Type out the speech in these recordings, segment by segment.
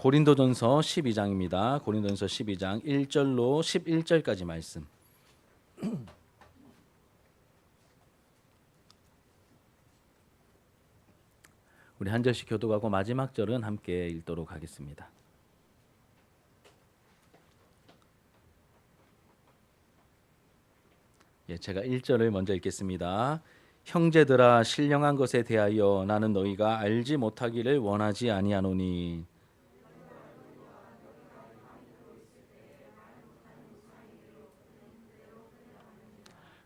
고린도전서 12장입니다. 고린도전서 12장 1절로 11절까지 말씀. 우리 한 절씩 교독하고 마지막 절은 함께 읽도록 하겠습니다. 제가 1절을 먼저 읽겠습니다. 형제들아, 신령한 것에 대하여 나는 너희가 알지 못하기를 원하지 아니하노니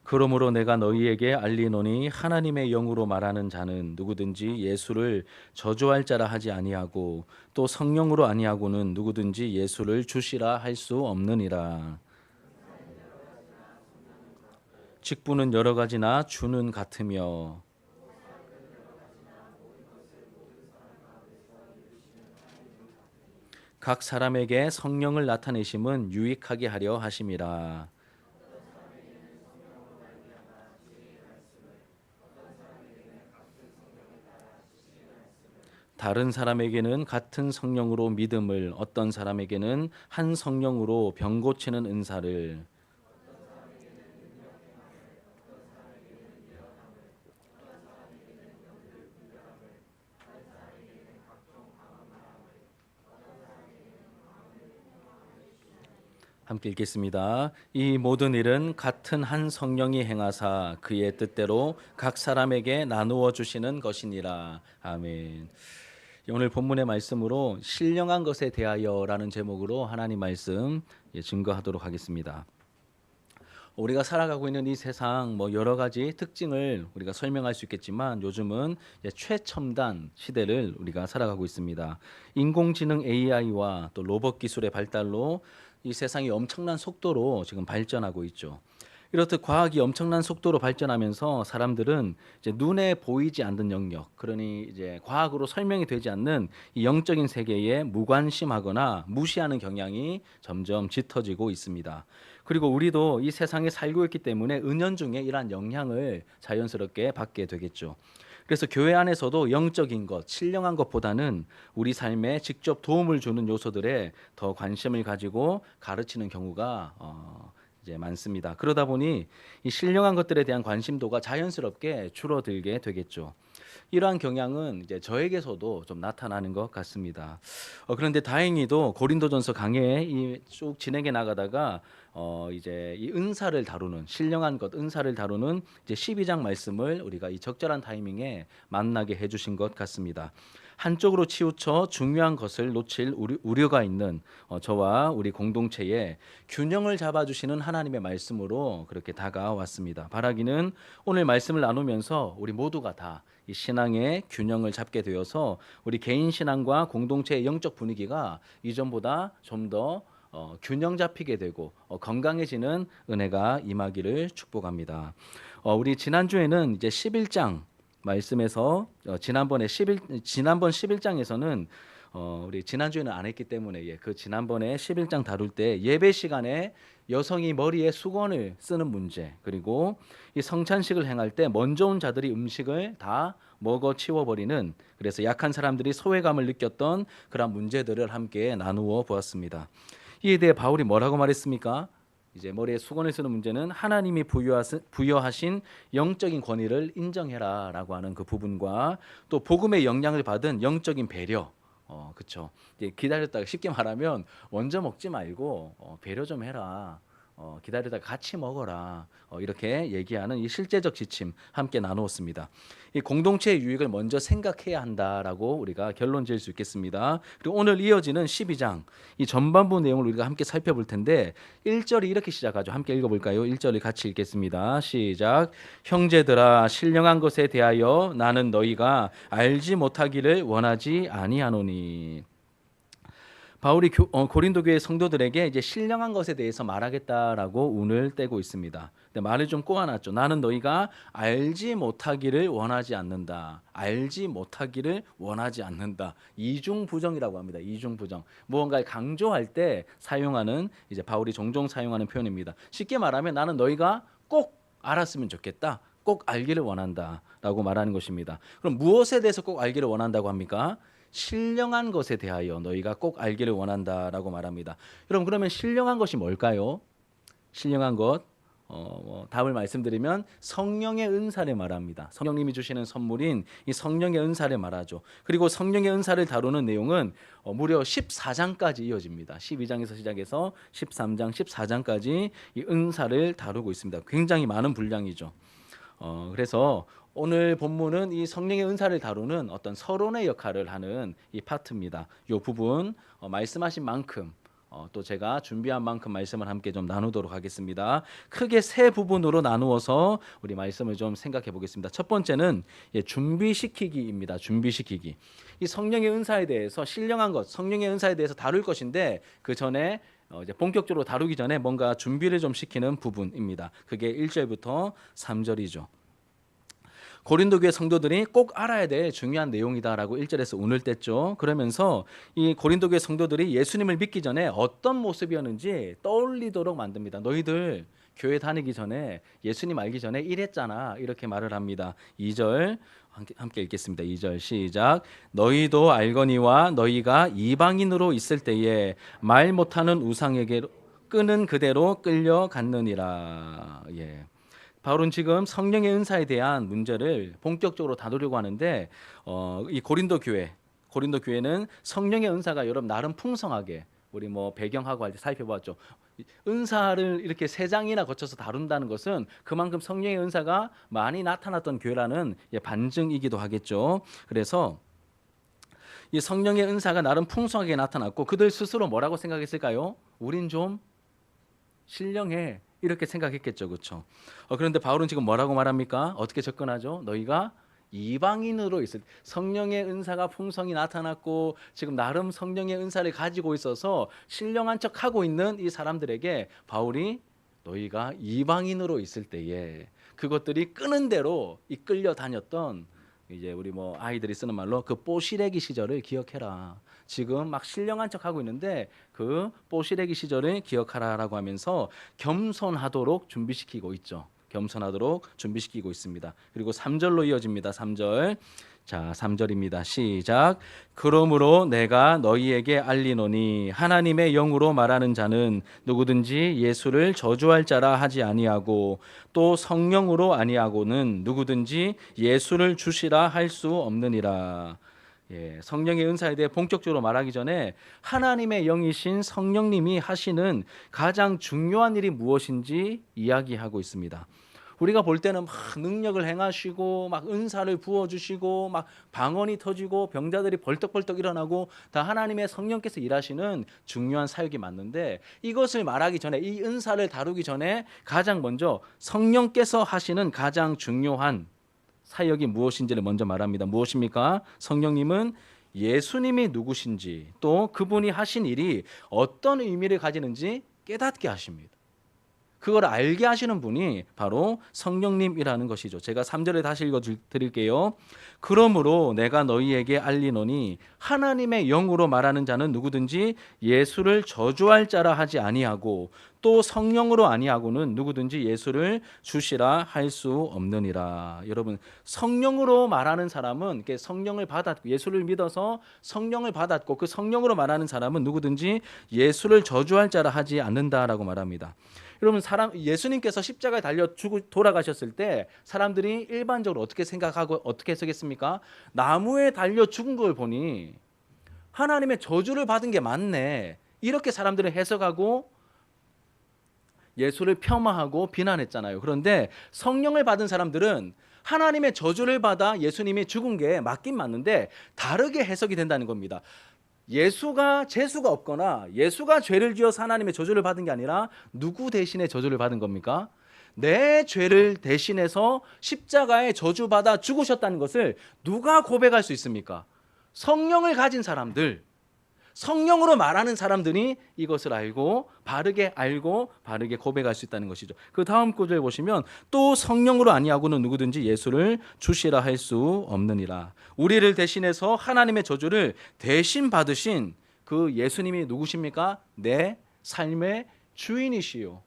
그러므로 내가 너희에게 알리노니 하나님의 영으로 말하는 자는 누구든지 예수를 저주할 자라 하지 아니하고 또 성령으로 아니하고는 누구든지 예수를 주시라 할 수 없느니라. 직분은 여러 가지나 주는 같으며 각 사람에게 성령을 나타내심은 유익하게 하려 하심이라. 다른 사람에게는 같은 성령으로 믿음을, 어떤 사람에게는 한 성령으로 병 고치는 은사를, 함께 읽겠습니다. 이 모든 일은 같은 한 성령이 행하사 그의 뜻대로 각 사람에게 나누어 주시는 것이니라. 아멘. 오늘 본문의 말씀으로 신령한 것에 대하여라는 제목으로 하나님 말씀 증거하도록 하겠습니다. 우리가 살아가고 있는 이 세상 여러 가지 특징을 우리가 설명할 수 있겠지만 요즘은 최첨단 시대를 우리가 살아가고 있습니다. 인공지능 AI와 또 로봇 기술의 발달로 이 세상이 엄청난 속도로 지금 발전하고 있죠. 이렇듯 과학이 엄청난 속도로 발전하면서 사람들은 이제 눈에 보이지 않는 영역, 그러니 이제 과학으로 설명이 되지 않는 이 영적인 세계에 무관심하거나 무시하는 경향이 점점 짙어지고 있습니다. 그리고 우리도 이 세상에 살고 있기 때문에 은연중에 이러한 영향을 자연스럽게 받게 되겠죠. 그래서 교회 안에서도 영적인 것, 신령한 것보다는 우리 삶에 직접 도움을 주는 요소들에 더 관심을 가지고 가르치는 경우가 이제 많습니다. 그러다 보니 이 신령한 것들에 대한 관심도가 자연스럽게 줄어들게 되겠죠. 이러한 경향은 이제 저에게서도 좀 나타나는 것 같습니다. 그런데 다행히도 고린도전서 강해에 쭉 진행해 나가다가 이제 이 은사를 다루는 신령한 것 은사를 다루는 이제 12장 말씀을 우리가 이 적절한 타이밍에 만나게 해주신 것 같습니다. 한쪽으로 치우쳐 중요한 것을 놓칠 우려가 있는 저와 우리 공동체에 균형을 잡아주시는 하나님의 말씀으로 그렇게 다가왔습니다. 바라기는 오늘 말씀을 나누면서 우리 모두가 다 이 신앙의 균형을 잡게 되어서 우리 개인 신앙과 공동체의 영적 분위기가 이전보다 좀 더 균형 잡히게 되고 건강해지는 은혜가 임하기를 축복합니다. 우리 지난주에는 이제 11장 말씀에서 지난번 11장에서는 우리 지난주에는 안 했기 때문에 그 지난번에 11장 다룰 때 예배 시간에 여성이 머리에 수건을 쓰는 문제, 그리고 이 성찬식을 행할 때 먼저 온 자들이 음식을 다 먹어 치워버리는, 그래서 약한 사람들이 소외감을 느꼈던 그런 문제들을 함께 나누어 보았습니다. 이에 대해 바울이 뭐라고 말했습니까? 이제 머리에 수건을 쓰는 문제는 하나님이 부여하신 영적인 권위를 인정해라라고 하는 그 부분과 또 복음의 영향을 받은 영적인 배려, 그렇죠. 기다렸다가 쉽게 말하면 먼저 먹지 말고 배려 좀 해라. 기다리다가 같이 먹어라. 이렇게 얘기하는 이 실제적 지침 함께 나누었습니다. 이 공동체의 유익을 먼저 생각해야 한다라고 우리가 결론 지을 수 있겠습니다. 그리고 오늘 이어지는 12장 이 전반부 내용을 우리가 함께 살펴볼 텐데 1절이 이렇게 시작하죠. 함께 읽어볼까요? 1절을 같이 읽겠습니다. 시작. 형제들아, 신령한 것에 대하여 나는 너희가 알지 못하기를 원하지 아니하노니. 바울이 고린도 교회 성도들에게 이제 신령한 것에 대해서 말하겠다라고 운을 떼고 있습니다. 근데 말을 좀 꼬아놨죠. 나는 너희가 알지 못하기를 원하지 않는다. 알지 못하기를 원하지 않는다. 이중부정이라고 합니다. 이중부정. 무언가를 강조할 때 사용하는, 이제 바울이 종종 사용하는 표현입니다. 쉽게 말하면 나는 너희가 꼭 알았으면 좋겠다. 꼭 알기를 원한다라고 말하는 것입니다. 그럼 무엇에 대해서 꼭 알기를 원한다고 합니까? 신령한 것에 대하여 너희가 꼭 알기를 원한다라고 말합니다. 여러분, 그러면 신령한 것이 뭘까요? 신령한 것, 답을 말씀드리면 성령의 은사를 말합니다. 성령님이 주시는 선물인 이 성령의 은사를 말하죠. 그리고 성령의 은사를 다루는 내용은 무려 14장까지 이어집니다. 12장에서 시작해서 13장, 14장까지 이 은사를 다루고 있습니다. 굉장히 많은 분량이죠. 그래서 오늘 본문은 이 성령의 은사를 다루는 어떤 서론의 역할을 하는 이 파트입니다. 이 부분 말씀하신 만큼 또 제가 준비한 만큼 말씀을 함께 좀 나누도록 하겠습니다. 크게 세 부분으로 나누어서 우리 말씀을 좀 생각해 보겠습니다. 첫 번째는 준비시키기입니다. 준비시키기. 이 성령의 은사에 대해서 신령한 것, 성령의 은사에 대해서 다룰 것인데 그 전에 이제 본격적으로 다루기 전에 뭔가 준비를 좀 시키는 부분입니다. 그게 1절부터 3절이죠. 고린도 교회 성도들이 꼭 알아야 될 중요한 내용이다라고 1절에서 운을 뗐죠. 그러면서 이 고린도 교회 성도들이 예수님을 믿기 전에 어떤 모습이었는지 떠올리도록 만듭니다. 너희들 교회 다니기 전에 예수님 알기 전에 이랬잖아, 이렇게 말을 합니다. 2절 함께 읽겠습니다. 2절 시작. 너희도 알거니와 너희가 이방인으로 있을 때에 말 못하는 우상에게 끄는 그대로 끌려갔느니라. 바울은 지금 성령의 은사에 대한 문제를 본격적으로 다루려고 하는데 이 고린도 교회는 성령의 은사가 여러분 나름 풍성하게 우리 배경하고 할 때 살펴봤죠. 은사를 이렇게 세 장이나 거쳐서 다룬다는 것은 그만큼 성령의 은사가 많이 나타났던 교회라는 반증이기도 하겠죠. 그래서 이 성령의 은사가 나름 풍성하게 나타났고 그들 스스로 뭐라고 생각했을까요? 우린 좀 신령해, 이렇게 생각했겠죠. 그렇죠? 그런데 바울은 지금 뭐라고 말합니까? 어떻게 접근하죠? 너희가 이방인으로 있을 때 성령의 은사가 풍성히 나타났고 지금 나름 성령의 은사를 가지고 있어서 신령한 척하고 있는 이 사람들에게 바울이 너희가 이방인으로 있을 때에 그것들이 끄는 대로 이끌려 다녔던 이제 우리 아이들이 쓰는 말로 그 뽀시래기 시절을 기억해라. 지금 막 신령한 척하고 있는데 그 뽀시래기 시절을 기억하라라고 하면서 겸손하도록 준비시키고 있죠. 겸손하도록 준비시키고 있습니다. 그리고 3절로 이어집니다. 3절. 자, 3절입니다. 시작. 그러므로 내가 너희에게 알리노니 하나님의 영으로 말하는 자는 누구든지 예수를 저주할 자라 하지 아니하고 또 성령으로 아니하고는 누구든지 예수를 주시라 할 수 없느니라. 성령의 은사에 대해 본격적으로 말하기 전에 하나님의 영이신 성령님이 하시는 가장 중요한 일이 무엇인지 이야기하고 있습니다. 우리가 볼 때는 막 능력을 행하시고 막 은사를 부어주시고 막 방언이 터지고 병자들이 벌떡벌떡 일어나고 다 하나님의 성령께서 일하시는 중요한 사역이 맞는데 이것을 말하기 전에 이 은사를 다루기 전에 가장 먼저 성령께서 하시는 가장 중요한 사역이 무엇인지를 먼저 말합니다. 무엇입니까? 성령님은 예수님이 누구신지 또 그분이 하신 일이 어떤 의미를 가지는지 깨닫게 하십니다. 그걸 알게 하시는 분이 바로 성령님이라는 것이죠. 제가 3절에 다시 읽어드릴게요. 그러므로 내가 너희에게 알리노니 하나님의 영으로 말하는 자는 누구든지 예수를 저주할 자라 하지 아니하고 또 성령으로 아니하고는 누구든지 예수를 주시라 할 수 없느니라. 여러분, 성령으로 말하는 사람은 성령을 받았고 예수를 믿어서 성령을 받았고 그 성령으로 말하는 사람은 누구든지 예수를 저주할 자라 하지 않는다라고 말합니다. 여러분, 예수님께서 십자가에 달려 돌아가셨을 때 사람들이 일반적으로 어떻게 생각하고 어떻게 해석했습니까? 나무에 달려 죽은 걸 보니 하나님의 저주를 받은 게 맞네, 이렇게 사람들은 해석하고 예수를 폄하하고 비난했잖아요. 그런데 성령을 받은 사람들은 하나님의 저주를 받아 예수님이 죽은 게 맞긴 맞는데 다르게 해석이 된다는 겁니다. 예수가 재수가 없거나 예수가 죄를 지어서 하나님의 저주를 받은 게 아니라 누구 대신에 저주를 받은 겁니까? 내 죄를 대신해서 십자가에 저주받아 죽으셨다는 것을 누가 고백할 수 있습니까? 성령을 가진 사람들, 성령으로 말하는 사람들이 이것을 알고 바르게 고백할 수 있다는 것이죠. 그 다음 구절 보시면 또 성령으로 아니하고는 누구든지 예수를 주시라 할 수 없느니라. 우리를 대신해서 하나님의 저주를 대신 받으신 그 예수님이 누구십니까? 내 삶의 주인이시요,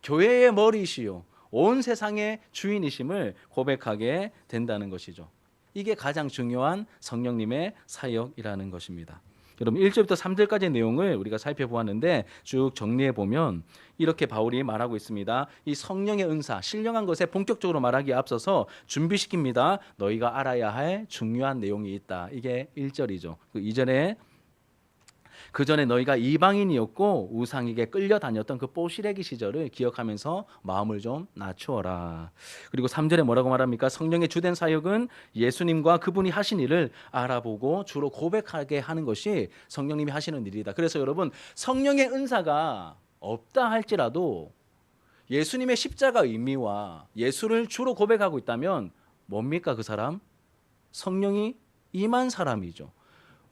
교회의 머리이시요, 온 세상의 주인이심을 고백하게 된다는 것이죠. 이게 가장 중요한 성령님의 사역이라는 것입니다. 여러분 1절부터 3절까지의 내용을 우리가 살펴보았는데 쭉 정리해 보면 이렇게 바울이 말하고 있습니다. 이 성령의 은사, 신령한 것에 본격적으로 말하기에 앞서서 준비시킵니다. 너희가 알아야 할 중요한 내용이 있다. 이게 1절이죠. 그 2절에 그 전에 너희가 이방인이었고 우상에게 끌려다녔던 그 뽀시래기 시절을 기억하면서 마음을 좀 낮추어라. 그리고 3절에 뭐라고 말합니까? 성령의 주된 사역은 예수님과 그분이 하신 일을 알아보고 주로 고백하게 하는 것이 성령님이 하시는 일이다. 그래서 여러분 성령의 은사가 없다 할지라도 예수님의 십자가 의미와 예수를 주로 고백하고 있다면 뭡니까 그 사람? 성령이 임한 사람이죠.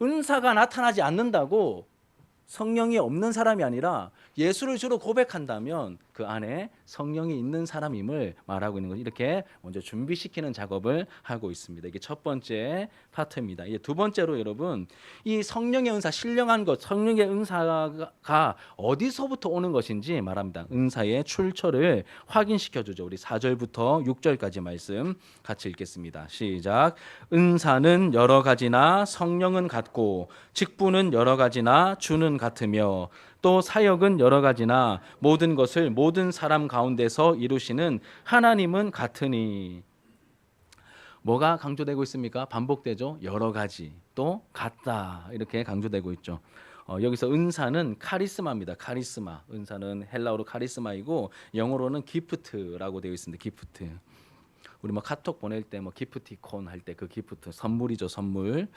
은사가 나타나지 않는다고 성령이 없는 사람이 아니라 예수를 주로 고백한다면 그 안에 성령이 있는 사람임을 말하고 있는 것. 이렇게 먼저 준비시키는 작업을 하고 있습니다. 이게 첫 번째 파트입니다. 이게 두 번째로 여러분 이 성령의 은사, 신령한 것, 성령의 은사가 어디서부터 오는 것인지 말합니다. 은사의 출처를 확인시켜 주죠. 우리 4절부터 6절까지 말씀 같이 읽겠습니다. 시작. 은사는 여러 가지나 성령은 같고 직분은 여러 가지나 주는 같으며 또 사역은 여러 가지나 모든 것을 모든 사람 가운데서 이루시는 하나님은 같으니. 뭐가 강조되고 있습니까? 반복되죠. 여러 가지 또 같다 이렇게 강조되고 있죠. 여기서 은사는 카리스마입니다. 카리스마. 은사는 헬라어로 카리스마이고 영어로는 기프트라고 되어 있습니다. 기프트. 우리 뭐 카톡 보낼 때 뭐 기프티콘 할 때 그 기프트 선물이죠, 선물.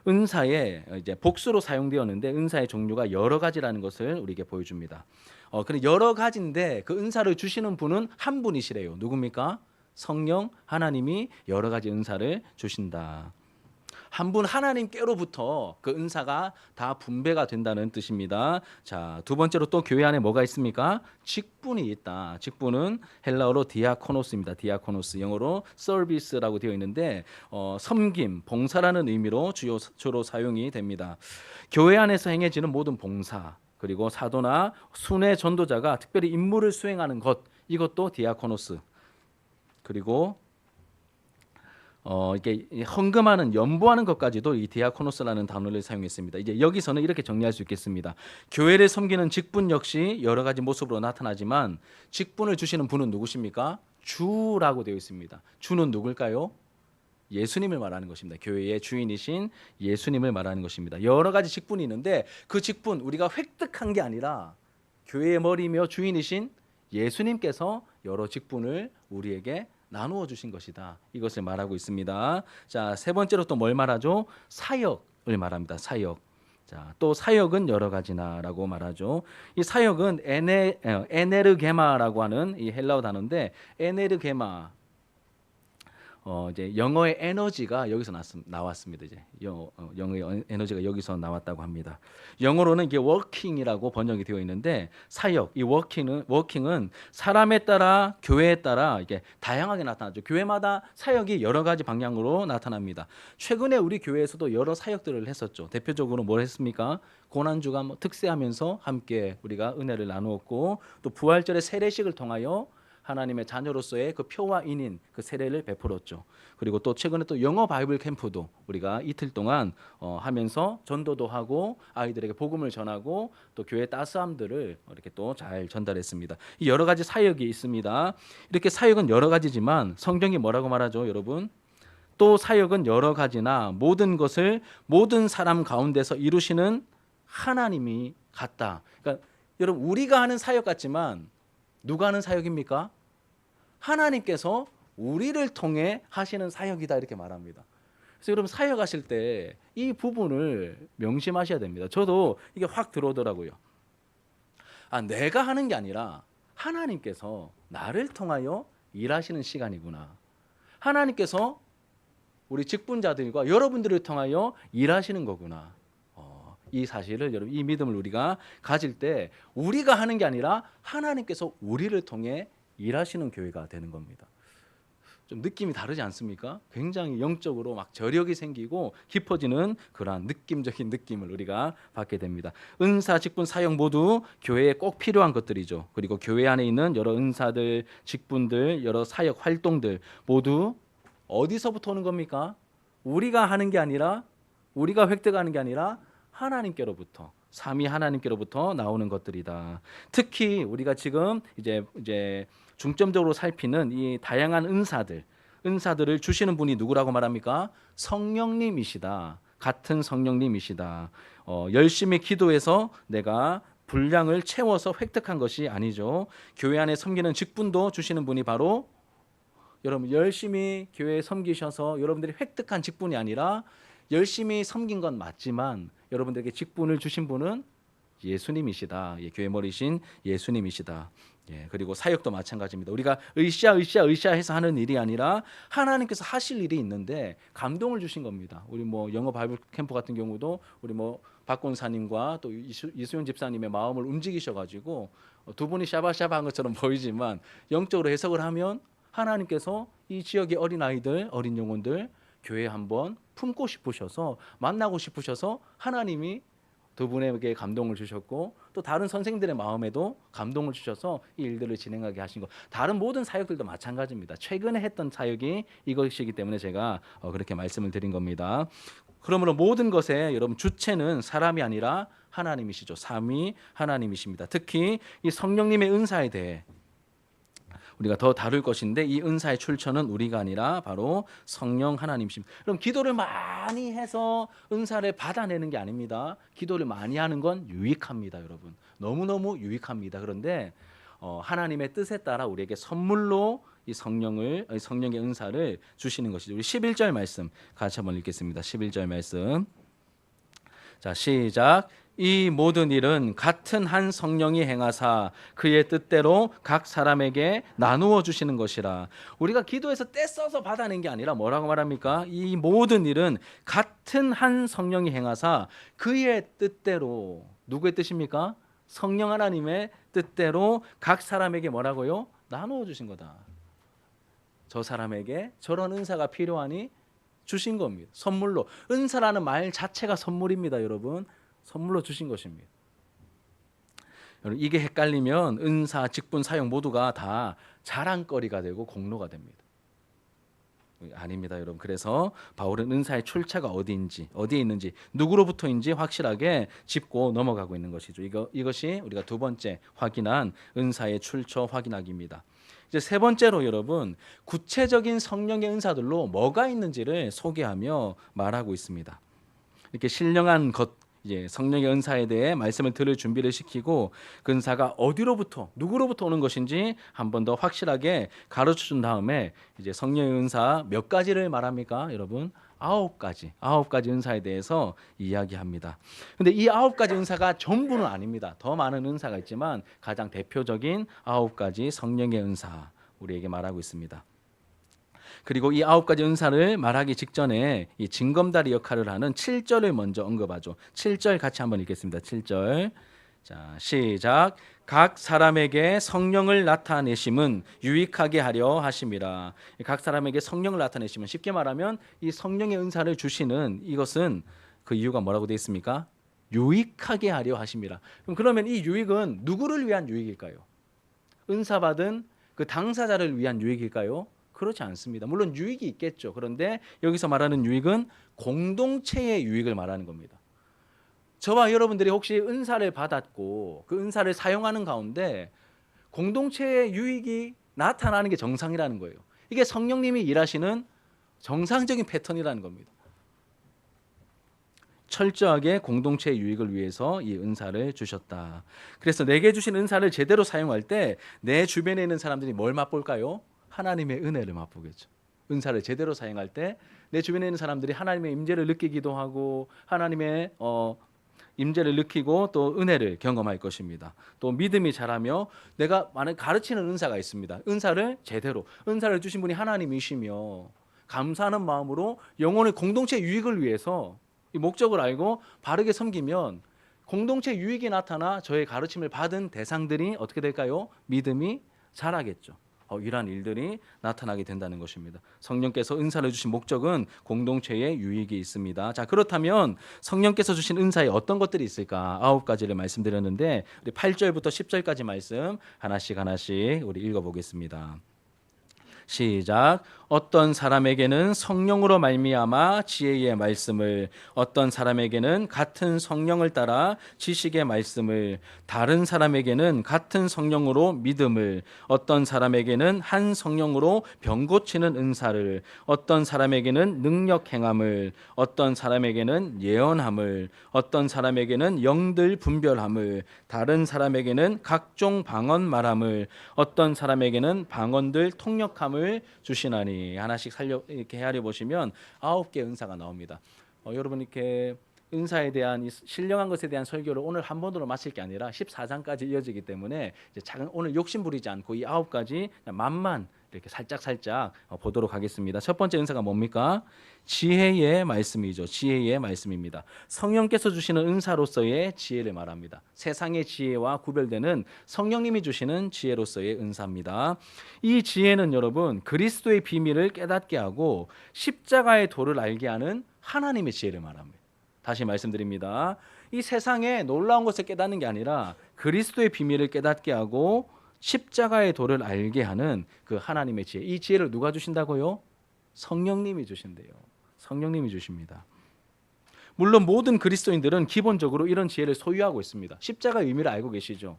은사에 이제 복수로 사용되었는데 은사의 종류가 여러 가지라는 것을 우리에게 보여줍니다. 근데 여러 가지인데 그 은사를 주시는 분은 한 분이시래요. 누굽니까? 성령 하나님이 여러 가지 은사를 주신다. 한 분 하나님께로부터 그 은사가 다 분배가 된다는 뜻입니다. 자, 두 번째로 또 교회 안에 뭐가 있습니까? 직분이 있다. 직분은 헬라어로 디아코노스입니다. 디아코노스, 영어로 서비스라고 되어 있는데 섬김, 봉사라는 의미로 주로 사용이 됩니다. 교회 안에서 행해지는 모든 봉사, 그리고 사도나 순회 전도자가 특별히 임무를 수행하는 것, 이것도 디아코노스. 그리고 이게 헌금하는, 연보하는 것까지도 이 디아코노스라는 단어를 사용했습니다. 이제 여기서는 이렇게 정리할 수 있겠습니다. 교회를 섬기는 직분 역시 여러 가지 모습으로 나타나지만 직분을 주시는 분은 누구십니까? 주라고 되어 있습니다. 주는 누굴까요? 예수님을 말하는 것입니다. 교회의 주인이신 예수님을 말하는 것입니다. 여러 가지 직분이 있는데 그 직분 우리가 획득한 게 아니라 교회의 머리며 주인이신 예수님께서 여러 직분을 우리에게 나누어 주신 것이다. 이것을 말하고 있습니다. 자, 세 번째로 또 뭘 말하죠? 사역을 말합니다. 사역. 자, 또 사역은 여러 가지나라고 말하죠. 이 사역은 에네르게마라고 하는 이 헬라어 단어인데 에네르게마 이제 영어의 에너지가 여기서 나왔습니다. 이제 영어의 에너지가 여기서 나왔다고 합니다. 영어로는 이게 working이라고 번역이 되어 있는데 사역, 이 working은 사람에 따라 교회에 따라 이게 다양하게 나타나죠. 교회마다 사역이 여러 가지 방향으로 나타납니다. 최근에 우리 교회에서도 여러 사역들을 했었죠. 대표적으로 뭘 했습니까? 고난주가 특세하면서 함께 우리가 은혜를 나누었고 또 부활절의 세례식을 통하여 하나님의 자녀로서의 그 표와 인인 그 세례를 베풀었죠. 그리고 또 최근에 또 영어 바이블 캠프도 우리가 이틀 동안 하면서 전도도 하고 아이들에게 복음을 전하고 또 교회 따스함들을 이렇게 또 잘 전달했습니다. 이 여러 가지 사역이 있습니다. 이렇게 사역은 여러 가지지만 성경이 뭐라고 말하죠, 여러분? 또 사역은 여러 가지나 모든 것을 모든 사람 가운데서 이루시는 하나님이 같다. 그러니까 여러분 우리가 하는 사역 같지만 누가 하는 사역입니까? 하나님께서 우리를 통해 하시는 사역이다 이렇게 말합니다. 그래서 여러분 사역하실 때 이 부분을 명심하셔야 됩니다. 저도 이게 확 들어오더라고요. 내가 하는 게 아니라 하나님께서 나를 통하여 일하시는 시간이구나. 하나님께서 우리 직분자들과 여러분들을 통하여 일하시는 거구나. 이 사실을 여러분 이 믿음을 우리가 가질 때 우리가 하는 게 아니라 하나님께서 우리를 통해 일하시는 교회가 되는 겁니다. 좀 느낌이 다르지 않습니까? 굉장히 영적으로 막 저력이 생기고 깊어지는 그러한 느낌적인 느낌을 우리가 받게 됩니다. 은사, 직분, 사역 모두 교회에 꼭 필요한 것들이죠. 그리고 교회 안에 있는 여러 은사들, 직분들, 여러 사역 활동들 모두 어디서부터 오는 겁니까? 우리가 하는 게 아니라 우리가 획득하는 게 아니라 하나님께로부터 삼위 하나님께로부터 나오는 것들이다. 특히 우리가 지금 이제 중점적으로 살피는 이 다양한 은사들을 주시는 분이 누구라고 말합니까? 성령님이시다. 같은 성령님이시다. 열심히 기도해서 내가 분량을 채워서 획득한 것이 아니죠. 교회 안에 섬기는 직분도 주시는 분이 바로 여러분 열심히 교회에 섬기셔서 여러분들이 획득한 직분이 아니라 열심히 섬긴 건 맞지만 여러분들에게 직분을 주신 분은 예수님이시다. 예, 교회 머리신 예수님이시다. 예, 그리고 사역도 마찬가지입니다. 우리가 으쌰해서 하는 일이 아니라 하나님께서 하실 일이 있는데 감동을 주신 겁니다. 우리 뭐 영어 바이블 캠프 같은 경우도 우리 뭐 박권사님과 또 이수영 집사님의 마음을 움직이셔가지고 두 분이 샤바샤바한 것처럼 보이지만 영적으로 해석을 하면 하나님께서 이 지역의 어린 아이들, 어린 영혼들 교회에 한번 품고 싶으셔서 만나고 싶으셔서 하나님이 두 분에게 감동을 주셨고 또 다른 선생들의 마음에도 감동을 주셔서 이 일들을 진행하게 하신 것. 다른 모든 사역들도 마찬가지입니다. 최근에 했던 사역이 이것이기 때문에 제가 그렇게 말씀을 드린 겁니다. 그러므로 모든 것에 여러분 주체는 사람이 아니라 하나님이시죠. 삼위 하나님이십니다. 특히 이 성령님의 은사에 대해 우리가 더 다룰 것인데 이 은사의 출처는 우리가 아니라 바로 성령 하나님이십니다. 그럼 기도를 많이 해서 은사를 받아내는 게 아닙니다. 기도를 많이 하는 건 유익합니다, 여러분. 너무너무 유익합니다. 그런데 하나님의 뜻에 따라 우리에게 선물로 이 성령의 은사를 주시는 것이죠. 우리 11절 말씀 같이 한번 읽겠습니다. 11절 말씀. 자, 시작. 이 모든 일은 같은 한 성령이 행하사 그의 뜻대로 각 사람에게 나누어 주시는 것이라. 우리가 기도해서 떼써서 받아낸 게 아니라 뭐라고 말합니까? 이 모든 일은 같은 한 성령이 행하사 그의 뜻대로. 누구의 뜻입니까? 성령 하나님의 뜻대로 각 사람에게 뭐라고요? 나누어 주신 거다. 저 사람에게 저런 은사가 필요하니 주신 겁니다. 선물로. 은사라는 말 자체가 선물입니다, 여러분. 선물로 주신 것입니다. 여러분, 이게 헷갈리면 은사, 직분, 사역 모두가 다 자랑거리가 되고 공로가 됩니다. 아닙니다, 여러분. 그래서 바울은 은사의 출처가 어디에 있는지, 누구로부터인지 확실하게 짚고 넘어가고 있는 것이죠. 이것이 우리가 두 번째 확인한 은사의 출처 확인하기입니다. 이제 세 번째로 여러분, 구체적인 성령의 은사들로 뭐가 있는지를 소개하며 말하고 있습니다. 이렇게 신령한 이제 성령의 은사에 대해 말씀을 들을 준비를 시키고 그 은사가 어디로부터 누구로부터 오는 것인지 한 번 더 확실하게 가르쳐 준 다음에 이제 성령의 은사 몇 가지를 말합니까, 여러분? 9가지 은사에 대해서 이야기합니다. 근데 이 9가지 은사가 전부는 아닙니다. 더 많은 은사가 있지만 가장 대표적인 9가지 성령의 은사 우리에게 말하고 있습니다. 그리고 이 9가지 은사를 말하기 직전에 이 징검다리 역할을 하는 7절을 먼저 언급하죠. 7절 같이 한번 읽겠습니다. 7절. 자, 시작. 각 사람에게 성령을 나타내심은 유익하게 하려 하심이라. 각 사람에게 성령을 나타내심은 쉽게 말하면 이 성령의 은사를 주시는 이것은 그 이유가 뭐라고 되어 있습니까? 유익하게 하려 하심이라. 그러면 이 유익은 누구를 위한 유익일까요? 은사 받은 그 당사자를 위한 유익일까요? 그렇지 않습니다. 물론 유익이 있겠죠. 그런데 여기서 말하는 유익은 공동체의 유익을 말하는 겁니다. 저와 여러분들이 혹시 은사를 받았고 그 은사를 사용하는 가운데 공동체의 유익이 나타나는 게 정상이라는 거예요. 이게 성령님이 일하시는 정상적인 패턴이라는 겁니다. 철저하게 공동체의 유익을 위해서 이 은사를 주셨다. 그래서 내게 주신 은사를 제대로 사용할 때 내 주변에 있는 사람들이 뭘 맛볼까요? 하나님의 은혜를 맛보겠죠. 은사를 제대로 사용할 때 내 주변에 있는 사람들이 하나님의 임재를 느끼기도 하고 하나님의 임재를 느끼고 또 은혜를 경험할 것입니다. 또 믿음이 자라며 내가 많은 가르치는 은사가 있습니다. 은사를 주신 분이 하나님이시며 감사하는 마음으로 영혼의 공동체 유익을 위해서 이 목적을 알고 바르게 섬기면 공동체 유익이 나타나 저의 가르침을 받은 대상들이 어떻게 될까요? 믿음이 자라겠죠. 이러한 일들이 나타나게 된다는 것입니다. 성령께서 은사를 주신 목적은 공동체에 유익이 있습니다. 자, 그렇다면 성령께서 주신 은사에 어떤 것들이 있을까? 9가지를 말씀드렸는데 우리 8절부터 10절까지 말씀 하나씩 우리 읽어보겠습니다. 시작. 어떤 사람에게는 성령으로 말미암아 지혜의 말씀을, 어떤 사람에게는 같은 성령을 따라 지식의 말씀을, 다른 사람에게는 같은 성령으로 믿음을, 어떤 사람에게는 한 성령으로 병 고치는 은사를, 어떤 사람에게는 능력 행함을, 어떤 사람에게는 예언함을, 어떤 사람에게는 영들 분별함을, 다른 사람에게는 각종 방언 말함을, 어떤 사람에게는 방언들 통역함을 주시나니. 하나씩 이렇게 헤아려 보시면 9개 은사가 나옵니다. 여러분 이렇게 은사에 대한 신령한 것에 대한 설교를 오늘 한 번으로 마칠 게 아니라 14장까지 이어지기 때문에 이제 오늘 욕심 부리지 않고 이 9가지 맛만 이렇게 살짝 보도록 하겠습니다. 첫 번째 은사가 뭡니까? 지혜의 말씀이죠. 지혜의 말씀입니다. 성령께서 주시는 은사로서의 지혜를 말합니다. 세상의 지혜와 구별되는 성령님이 주시는 지혜로서의 은사입니다. 이 지혜는 여러분 그리스도의 비밀을 깨닫게 하고 십자가의 도를 알게 하는 하나님의 지혜를 말합니다. 다시 말씀드립니다. 이 세상에 놀라운 것을 깨닫는 게 아니라 그리스도의 비밀을 깨닫게 하고 십자가의 도를 알게 하는 그 하나님의 지혜. 이 지혜를 누가 주신다고요? 성령님이 주신대요. 성령님이 주십니다. 물론 모든 그리스도인들은 기본적으로 이런 지혜를 소유하고 있습니다. 십자가의 의미를 알고 계시죠?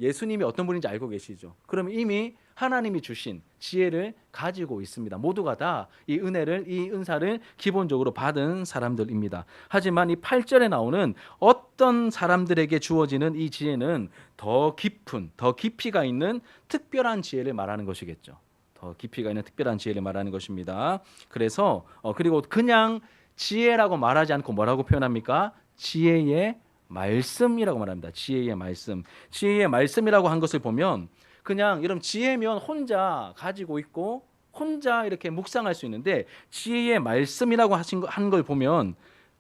예수님이 어떤 분인지 알고 계시죠? 그러면 이미 하나님이 주신 지혜를 가지고 있습니다. 모두가 다 이 은혜를, 이 은사를 기본적으로 받은 사람들입니다. 하지만 이 8절에 나오는 어떤 사람들에게 주어지는 이 지혜는 더 깊은, 더 깊이가 있는 특별한 지혜를 말하는 것이겠죠. 더 깊이가 있는 특별한 지혜를 말하는 것입니다. 그래서 그리고 그냥 지혜라고 말하지 않고 뭐라고 표현합니까? 지혜의 말씀이라고 말합니다. 지혜의 말씀. 지혜의 말씀이라고 한 것을 보면 그냥 이런 지혜면 혼자 가지고 있고 혼자 이렇게 묵상할 수 있는데 지혜의 말씀이라고 한 걸 보면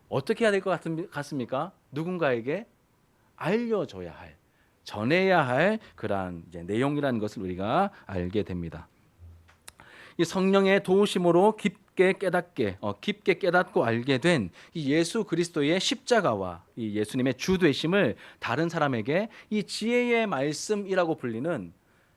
어떻게 해야 될 것 같습니까? 누군가에게 알려줘야 할, 전해야 할 그러한 이제 내용이라는 것을 우리가 알게 됩니다. 이 성령의 도우심으로 깊게 깨닫고 알게 된 이 예수 그리스도의 십자가와 이 예수님의 주 되심을 다른 사람에게 이 지혜의 말씀이라고 불리는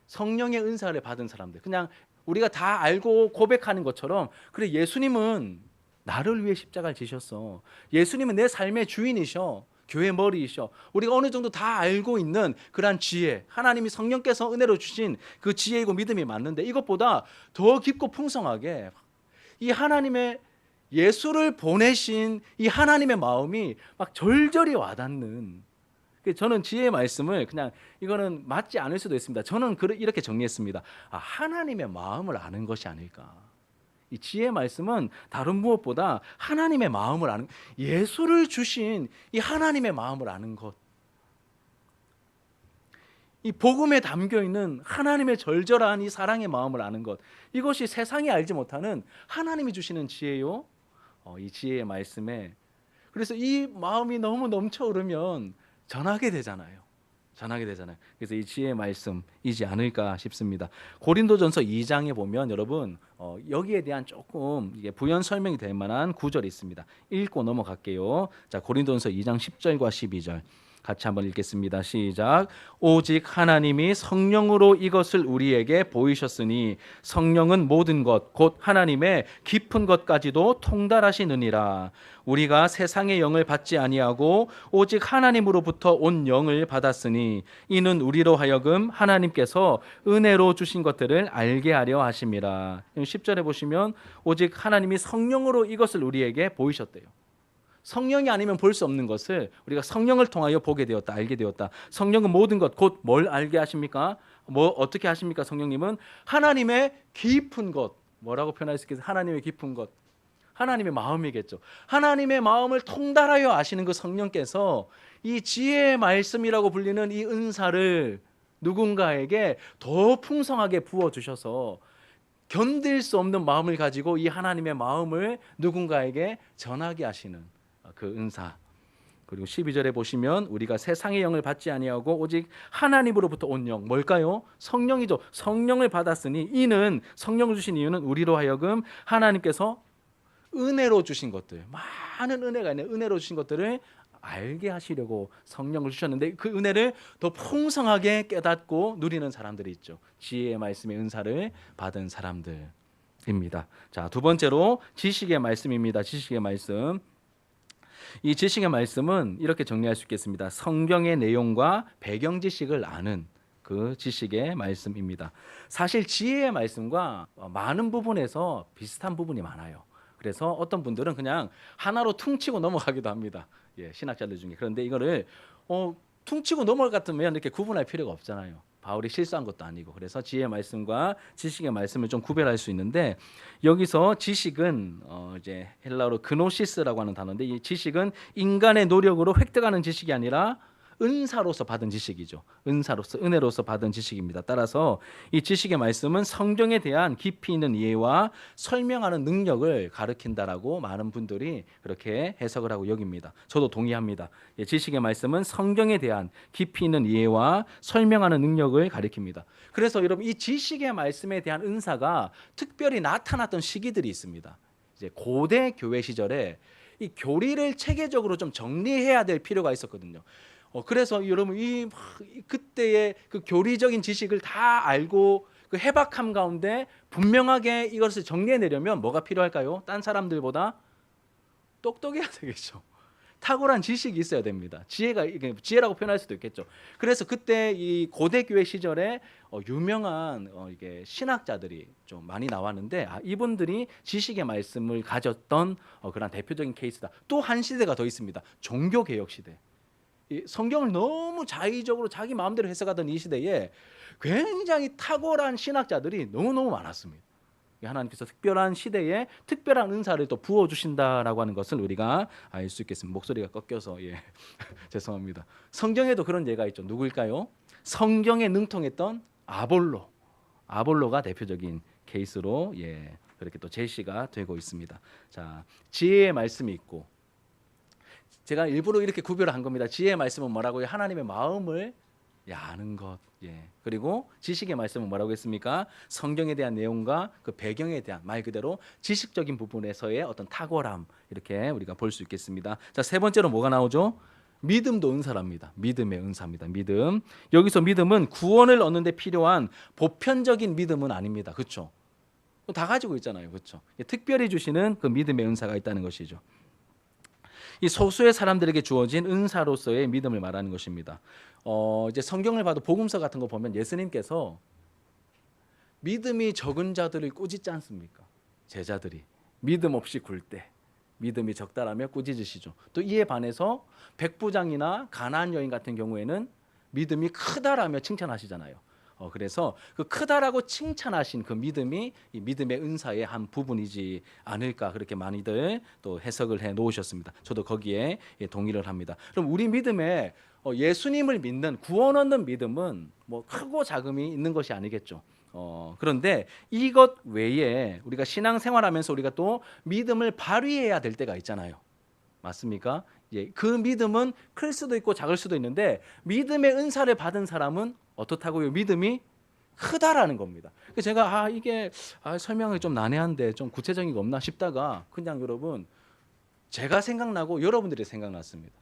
성령의 은사를 받은 사람들, 그냥 우리가 다 알고 고백하는 것처럼, 그래 예수님은 나를 위해 십자가를 지셨어, 예수님은 내 삶의 주인이셔, 교회 머리이셔, 우리가 어느 정도 다 알고 있는 그러한 지혜, 하나님이 성령께서 은혜로 주신 그 지혜이고 믿음이 맞는데 이것보다 더 깊고 풍성하게 이 하나님의 예수를 보내신 이 하나님의 마음이 막 절절히 와닿는, 저는 지혜의 말씀을 그냥 이거는 맞지 않을 수도 있습니다. 저는 이렇게 정리했습니다. 하나님의 마음을 아는 것이 아닐까. 이 지혜의 말씀은 다른 무엇보다 하나님의 마음을 아는, 예수를 주신 이 하나님의 마음을 아는 것, 이 복음에 담겨 있는 하나님의 절절한 이 사랑의 마음을 아는 것, 이것이 세상이 알지 못하는 하나님이 주시는 지혜요. 이 지혜의 말씀에, 그래서 이 마음이 너무 넘쳐 흐르면 전하게 되잖아요. 그래서 이 지혜의 말씀이지 않을까 싶습니다. 고린도전서 2장에 보면 여러분 여기에 대한 조금 이게 부연 설명이 될 만한 구절이 있습니다. 읽고 넘어갈게요. 자, 고린도전서 2장 10절과 12절 같이 한번 읽겠습니다. 시작. 오직 하나님이 성령으로 이것을 우리에게 보이셨으니 성령은 모든 것 곧 하나님의 깊은 것까지도 통달하시느니라. 우리가 세상의 영을 받지 아니하고 오직 하나님으로부터 온 영을 받았으니 이는 우리로 하여금 하나님께서 은혜로 주신 것들을 알게 하려 하심이라. 10절에 보시면 오직 하나님이 성령으로 이것을 우리에게 보이셨대요. 성령이 아니면 볼 수 없는 것을 우리가 성령을 통하여 보게 되었다, 알게 되었다. 성령은 모든 것, 곧 뭘 알게 하십니까? 어떻게 하십니까? 성령님은 하나님의 깊은 것, 뭐라고 표현할 수 있겠어요? 하나님의 깊은 것, 하나님의 마음이겠죠. 하나님의 마음을 통달하여 아시는 그 성령께서 이 지혜의 말씀이라고 불리는 이 은사를 누군가에게 더 풍성하게 부어주셔서 견딜 수 없는 마음을 가지고 이 하나님의 마음을 누군가에게 전하게 하시는 그 은사. 그리고 12절에 보시면 우리가 세상의 영을 받지 아니하고 오직 하나님으로부터 온 영, 뭘까요? 성령이죠. 성령을 받았으니 이는, 성령을 주신 이유는 우리로 하여금 하나님께서 은혜로 주신 것들, 많은 은혜가 있는 은혜로 주신 것들을 알게 하시려고 성령을 주셨는데 그 은혜를 더 풍성하게 깨닫고 누리는 사람들이 있죠. 지혜의 말씀의 은사를 받은 사람들. 입니다. 자, 두 번째로 지식의 말씀입니다. 지식의 말씀. 이 지식의 말씀은 이렇게 정리할 수 있겠습니다. 성경의 내용과 배경 지식을 아는 그 지식의 말씀입니다. 사실 지혜의 말씀과 많은 부분에서 비슷한 부분이 많아요. 그래서 어떤 분들은 그냥 하나로 퉁치고 넘어가기도 합니다. 예, 신학자들 중에. 그런데 이거를 퉁치고 넘어갈 것 같으면 이렇게 구분할 필요가 없잖아요. 바울이 실수한 것도 아니고. 그래서 지혜의 말씀과 지식의 말씀을 좀 구별할 수 있는데, 여기서 지식은 이제 헬라어로 그노시스라고 하는 단어인데, 이 지식은 인간의 노력으로 획득하는 지식이 아니라 은사로서 받은 지식이죠. 은사로서, 은혜로서 받은 지식입니다. 따라서 이 지식의 말씀은 성경에 대한 깊이 있는 이해와 설명하는 능력을 가르친다라고 많은 분들이 그렇게 해석을 하고 여깁니다. 저도 동의합니다. 예, 지식의 말씀은 성경에 대한 깊이 있는 이해와 설명하는 능력을 가리킵니다. 그래서 여러분, 이 지식의 말씀에 대한 은사가 특별히 나타났던 시기들이 있습니다. 이제 고대 교회 시절에 이 교리를 체계적으로 좀 정리해야 될 필요가 있었거든요. 그래서 여러분, 그때의 그 교리적인 지식을 다 알고 그 해박함 가운데 분명하게 이것을 정리해내려면 뭐가 필요할까요? 딴 사람들보다 똑똑해야 되겠죠. 탁월한 지식이 있어야 됩니다. 지혜라고 표현할 수도 있겠죠. 그래서 그때 이 고대 교회 시절에 유명한 이게 신학자들이 좀 많이 나왔는데, 이분들이 지식의 말씀을 가졌던 그런 대표적인 케이스다. 또 한 시대가 더 있습니다. 종교 개혁 시대. 이 성경을 너무 자의적으로 자기 마음대로 해석하던 이 시대에 굉장히 탁월한 신학자들이 너무너무 많았습니다. 하나님께서 특별한 시대에 특별한 은사를 또 부어주신다라고 하는 것을 우리가 알 수 있겠습니다. 목소리가 꺾여서 죄송합니다. 성경에도 그런 예가 있죠. 누구일까요? 성경에 능통했던 아볼로가 대표적인 케이스로 그렇게 또 제시가 되고 있습니다. 자, 지혜의 말씀이 있고, 제가 일부러 이렇게 구별을 한 겁니다. 지혜의 말씀은 뭐라고요? 하나님의 마음을 아는 것. 그리고 지식의 말씀은 뭐라고 했습니까? 성경에 대한 내용과 그 배경에 대한, 말 그대로 지식적인 부분에서의 어떤 탁월함, 이렇게 우리가 볼 수 있겠습니다. 자, 세 번째로 뭐가 나오죠? 믿음도 은사랍니다. 믿음의 은사입니다. 믿음. 여기서 믿음은 구원을 얻는 데 필요한 보편적인 믿음은 아닙니다. 그렇죠? 다 가지고 있잖아요. 그렇죠? 특별히 주시는 그 믿음의 은사가 있다는 것이죠. 이 소수의 사람들에게 주어진 은사로서의 믿음을 말하는 것입니다. 이제 성경을 봐도 복음서 같은 거 보면 예수님께서 믿음이 적은 자들을 꾸짖지 않습니까? 제자들이 믿음 없이 굴 때 믿음이 적다라며 꾸짖으시죠. 또 이에 반해서 백부장이나 가나안 여인 같은 경우에는 믿음이 크다라며 칭찬하시잖아요. 그래서 그 크다라고 칭찬하신 그 믿음이 이 믿음의 은사의 한 부분이지 않을까, 그렇게 많이들 또 해석을 해 놓으셨습니다. 저도 거기에 동의를 합니다. 그럼 우리 믿음에 예수님을 믿는, 구원 얻는 믿음은 뭐 크고 작음이 있는 것이 아니겠죠. 그런데 이것 외에 우리가 신앙생활하면서 우리가 또 믿음을 발휘해야 될 때가 있잖아요. 맞습니까? 그 믿음은 클 수도 있고 작을 수도 있는데, 믿음의 은사를 받은 사람은 어떻다고요? 믿음이 크다라는 겁니다. 제가 이게 설명이 좀 난해한데 좀 구체적인 거 없나 싶다가 그냥 여러분, 제가 생각나고 여러분들이 생각났습니다.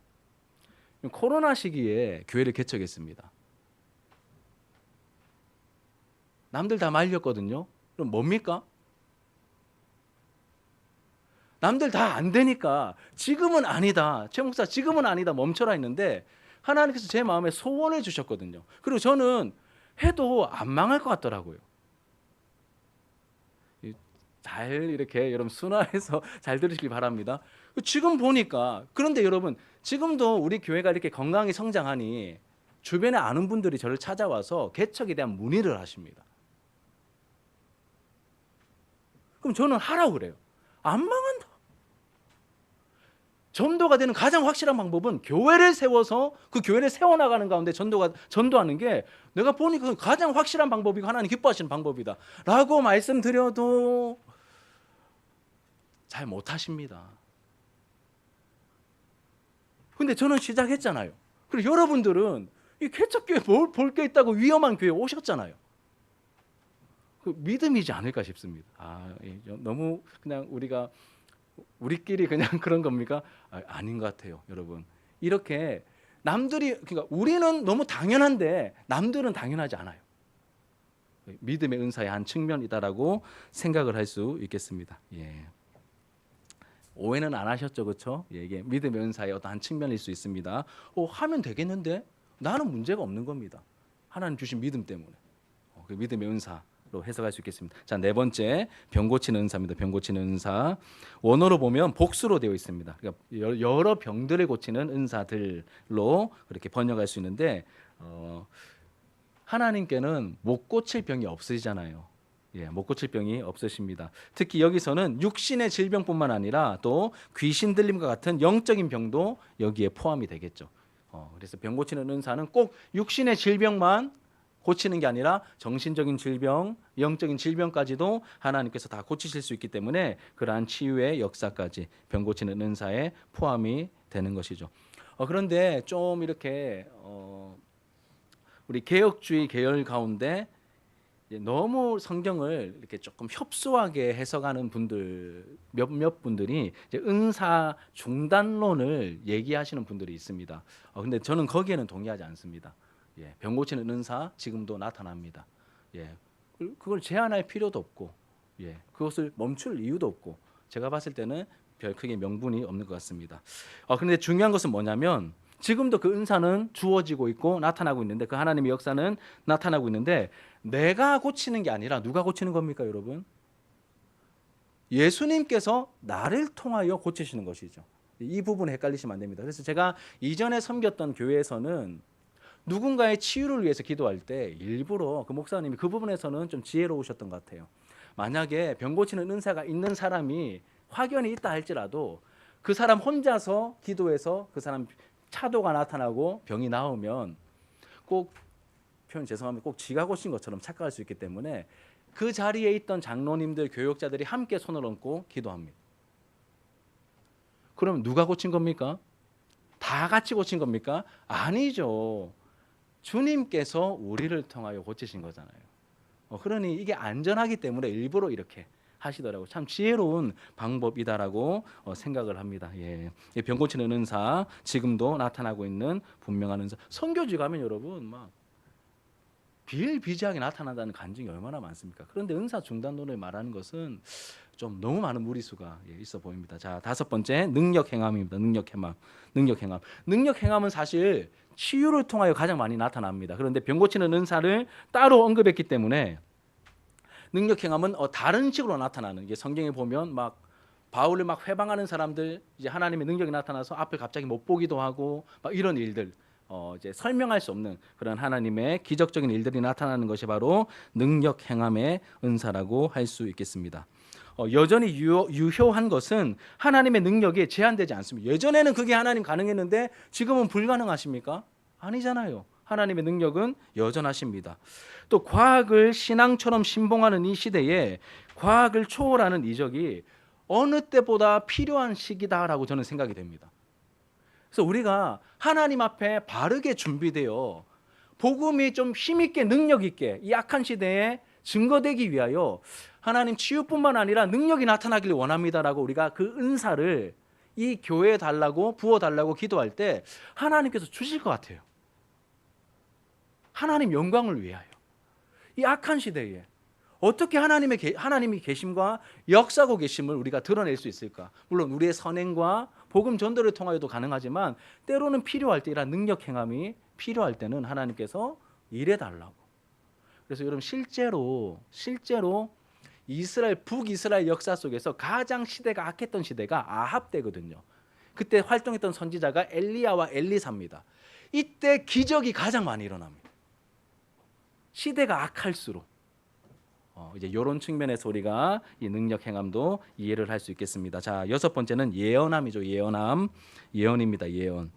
코로나 시기에 교회를 개척했습니다. 남들 다 말렸거든요. 그럼 뭡니까? 남들 다 안 되니까 지금은 아니다, 최 목사 지금은 아니다, 멈춰라 했는데 하나님께서 제 마음에 소원을 주셨거든요. 그리고 저는 해도 안 망할 것 같더라고요. 잘 이렇게 여러분 순화해서 잘 들으시기 바랍니다. 지금 보니까, 그런데 여러분 지금도 우리 교회가 이렇게 건강히 성장하니 주변에 아는 분들이 저를 찾아와서 개척에 대한 문의를 하십니다. 그럼 저는 하라고 그래요. 안 망한다. 전도가 되는 가장 확실한 방법은 교회를 세워서 그 교회를 세워나가는 가운데 전도하는 게 내가 보니까 가장 확실한 방법이고 하나님 기뻐하시는 방법이다 라고 말씀드려도 잘 못하십니다. 근데 저는 시작했잖아요. 그리고 여러분들은 이 개척교회 뭘 볼 게 있다고 위험한 교회 오셨잖아요. 그 믿음이지 않을까 싶습니다. 너무 그냥 우리끼리 그냥 그런 겁니까? 아닌 것 같아요, 여러분. 이렇게 남들이, 그러니까 우리는 너무 당연한데 남들은 당연하지 않아요. 믿음의 은사의 한 측면이다라고 생각을 할 수 있겠습니다. 예. 오해는 안 하셨죠, 그렇죠? 예, 이게 믿음의 은사의 어떤 한 측면일 수 있습니다. 하면 되겠는데 나는 문제가 없는 겁니다. 하나님 주신 믿음 때문에 그 믿음의 은사로 해석할 수 있겠습니다. 자, 네 번째 병 고치는 은사입니다. 병 고치는 은사 원어로 보면 복수로 되어 있습니다. 그러니까 여러 병들을 고치는 은사들로 그렇게 번역할 수 있는데 하나님께는 못 고칠 병이 없으시잖아요. 예, 못 고칠 병이 없으십니다. 특히 여기서는 육신의 질병뿐만 아니라 또 귀신 들림과 같은 영적인 병도 여기에 포함이 되겠죠. 그래서 병 고치는 은사는 꼭 육신의 질병만 고치는 게 아니라 정신적인 질병, 영적인 질병까지도 하나님께서 다 고치실 수 있기 때문에 그러한 치유의 역사까지 병 고치는 은사에 포함이 되는 것이죠. 그런데 좀 이렇게 우리 개혁주의 계열 가운데 너무 성경을 이렇게 조금 협소하게 해석하는 분들 몇몇 분들이 이제 은사 중단론을 얘기하시는 분들이 있습니다. 근데 저는 거기에는 동의하지 않습니다. 예, 병 고치는 은사 지금도 나타납니다. 예, 그걸 제한할 필요도 없고, 예, 그것을 멈출 이유도 없고, 제가 봤을 때는 별 크게 명분이 없는 것 같습니다. 그런데 중요한 것은 뭐냐면 지금도 그 은사는 주어지고 있고 나타나고 있는데 그 하나님의 역사는 나타나고 있는데 내가 고치는 게 아니라 누가 고치는 겁니까, 여러분? 예수님께서 나를 통하여 고치시는 것이죠. 이 부분 헷갈리시면 안 됩니다. 그래서 제가 이전에 섬겼던 교회에서는 누군가의 치유를 위해서 기도할 때 일부러 그 목사님이 그 부분에서는 좀 지혜로우셨던 것 같아요. 만약에 병 고치는 은사가 있는 사람이 확연히 있다 할지라도 그 사람 혼자서 기도해서 그 사람 차도가 나타나고 병이 나오면 꼭 표현 죄송합니다. 꼭 지가 고친 것처럼 착각할 수 있기 때문에 그 자리에 있던 장로님들, 교역자들이 함께 손을 얹고 기도합니다. 그럼 누가 고친 겁니까? 다 같이 고친 겁니까? 아니죠. 주님께서 우리를 통하여 고치신 거잖아요. 그러니 이게 안전하기 때문에 일부러 이렇게 하시더라고요. 참 지혜로운 방법이다라고 생각을 합니다. 예. 병 고치는 은사 지금도 나타나고 있는 분명한 은사. 선교지 가면 여러분 막 비일비재하게 나타난다는 간증이 얼마나 많습니까? 그런데 은사 중단론을 말하는 것은 좀 너무 많은 무리수가 있어 보입니다. 자, 다섯 번째 능력 행함입니다. 능력 행함. 능력 행함은 사실 치유를 통하여 가장 많이 나타납니다. 그런데 병 고치는 은사를 따로 언급했기 때문에 능력 행함은 다른 식으로 나타나는 이게 성경에 보면 막 바울을 막 회방하는 사람들 이제 하나님의 능력이 나타나서 앞을 갑자기 못 보기도 하고 막 이런 일들 이제 설명할 수 없는 그런 하나님의 기적적인 일들이 나타나는 것이 바로 능력 행함의 은사라고 할 수 있겠습니다. 여전히 유효한 것은 하나님의 능력이 제한되지 않습니다. 예전에는 그게 하나님 가능했는데 지금은 불가능하십니까? 아니잖아요. 하나님의 능력은 여전하십니다. 또 과학을 신앙처럼 신봉하는 이 시대에 과학을 초월하는 이적이 어느 때보다 필요한 시기다라고 저는 생각이 됩니다. 그래서 우리가 하나님 앞에 바르게 준비되어 복음이 좀 힘있게 능력 있게 이 악한 시대에 증거되기 위하여 하나님 치유뿐만 아니라 능력이 나타나기를 원합니다라고 우리가 그 은사를 이 교회에 달라고 부어달라고 기도할 때 하나님께서 주실 것 같아요. 하나님 영광을 위하여 이 악한 시대에 어떻게 하나님이 계심과 역사고 계심을 우리가 드러낼 수 있을까? 물론 우리의 선행과 복음 전도를 통하여도 가능하지만 때로는 필요할 때 이런 능력 행함이 필요할 때는 하나님께서 일해달라고. 그래서 여러분 실제로 북이스라엘 역사 속에서 가장 시대가 악했던 시대가 아합 때거든요. 그때 활동했던 선지자가 엘리야와 엘리사입니다. 이때 기적이 가장 많이 일어납니다. 시대가 악할수록 이제 이런 측면에서 우리가 이 능력 행함도 이해를 할 수 있겠습니다. 자, 여섯 번째는 예언함이죠. 예언입니다. 예언.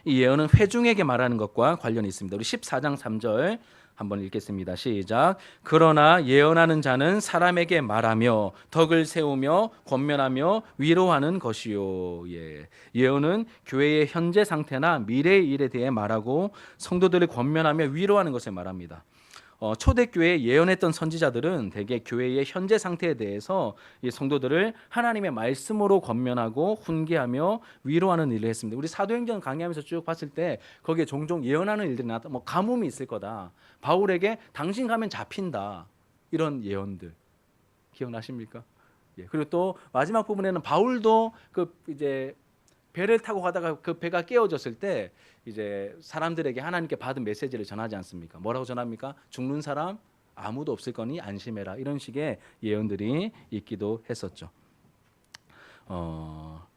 이 예언은 회중에게 말하는 것과 관련이 있습니다. 우리 14장 3절 한번 읽겠습니다. 시작. 그러나 예언하는 자는 사람에게 말하며 덕을 세우며 권면하며 위로하는 것이요. 예. 예언은 교회의 현재 상태나 미래의 일에 대해 말하고 성도들을 권면하며 위로하는 것을 말합니다. 초대교회에 예언했던 선지자들은 대개 교회의 현재 상태에 대해서 이 성도들을 하나님의 말씀으로 권면하고 훈계하며 위로하는 일을 했습니다. 우리 사도행전 강의하면서 쭉 봤을 때 거기에 종종 예언하는 일들이 나왔다. 뭐 가뭄이 있을 거다. 바울에게 당신 가면 잡힌다. 이런 예언들 기억나십니까? 예. 그리고 또 마지막 부분에는 바울도 그 이제 배를 타고 가다가 그 배가 깨어졌을 때 이제 사람들에게 하나님께 받은 메시지를 전하지 않습니까? 뭐라고 전합니까? 죽는 사람 아무도 없을 거니 안심해라. 이런 식의 예언들이 있기도 했었죠.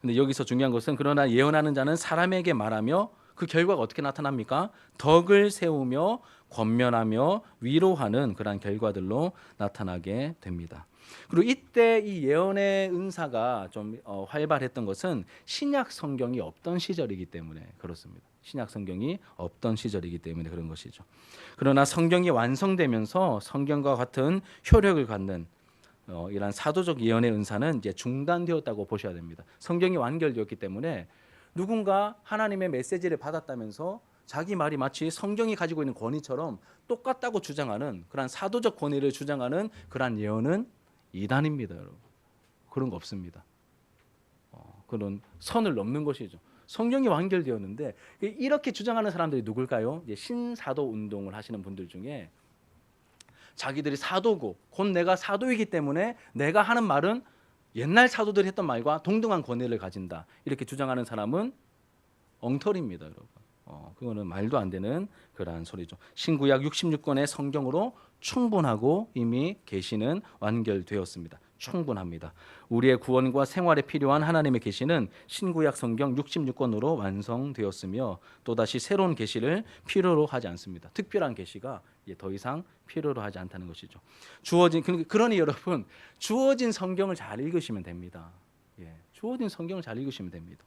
근데 여기서 중요한 것은 그러나 예언하는 자는 사람에게 말하며 그 결과가 어떻게 나타납니까? 덕을 세우며 권면하며 위로하는 그러한 결과들로 나타나게 됩니다. 그리고 이때 이 예언의 은사가 좀 활발했던 것은 신약 성경이 없던 시절이기 때문에 그렇습니다. 신약 성경이 없던 시절이기 때문에 그런 것이죠. 그러나 성경이 완성되면서 성경과 같은 효력을 갖는 이러한 사도적 예언의 은사는 이제 중단되었다고 보셔야 됩니다. 성경이 완결되었기 때문에 누군가 하나님의 메시지를 받았다면서 자기 말이 마치 성경이 가지고 있는 권위처럼 똑같다고 주장하는 그러한 사도적 권위를 주장하는 그러한 예언은 이단입니다, 여러분. 그런 거 없습니다. 그런 선을 넘는 것이죠. 성경이 완결되었는데 이렇게 주장하는 사람들이 누굴까요? 이제 신사도 운동을 하시는 분들 중에 자기들이 사도고 곧 내가 사도이기 때문에 내가 하는 말은 옛날 사도들이 했던 말과 동등한 권위를 가진다. 이렇게 주장하는 사람은 엉터리입니다, 여러분. 그거는 말도 안 되는 그러한 소리죠. 신구약 66권의 성경으로 충분하고 이미 계시는 완결되었습니다. 충분합니다. 우리의 구원과 생활에 필요한 하나님의 계시는 신구약 성경 66권으로 완성되었으며 또다시 새로운 계시를 필요로 하지 않습니다. 특별한 계시가 더 이상 필요로 하지 않다는 것이죠. 그러니 여러분 주어진 성경을 잘 읽으시면 됩니다. 주어진 성경을 잘 읽으시면 됩니다.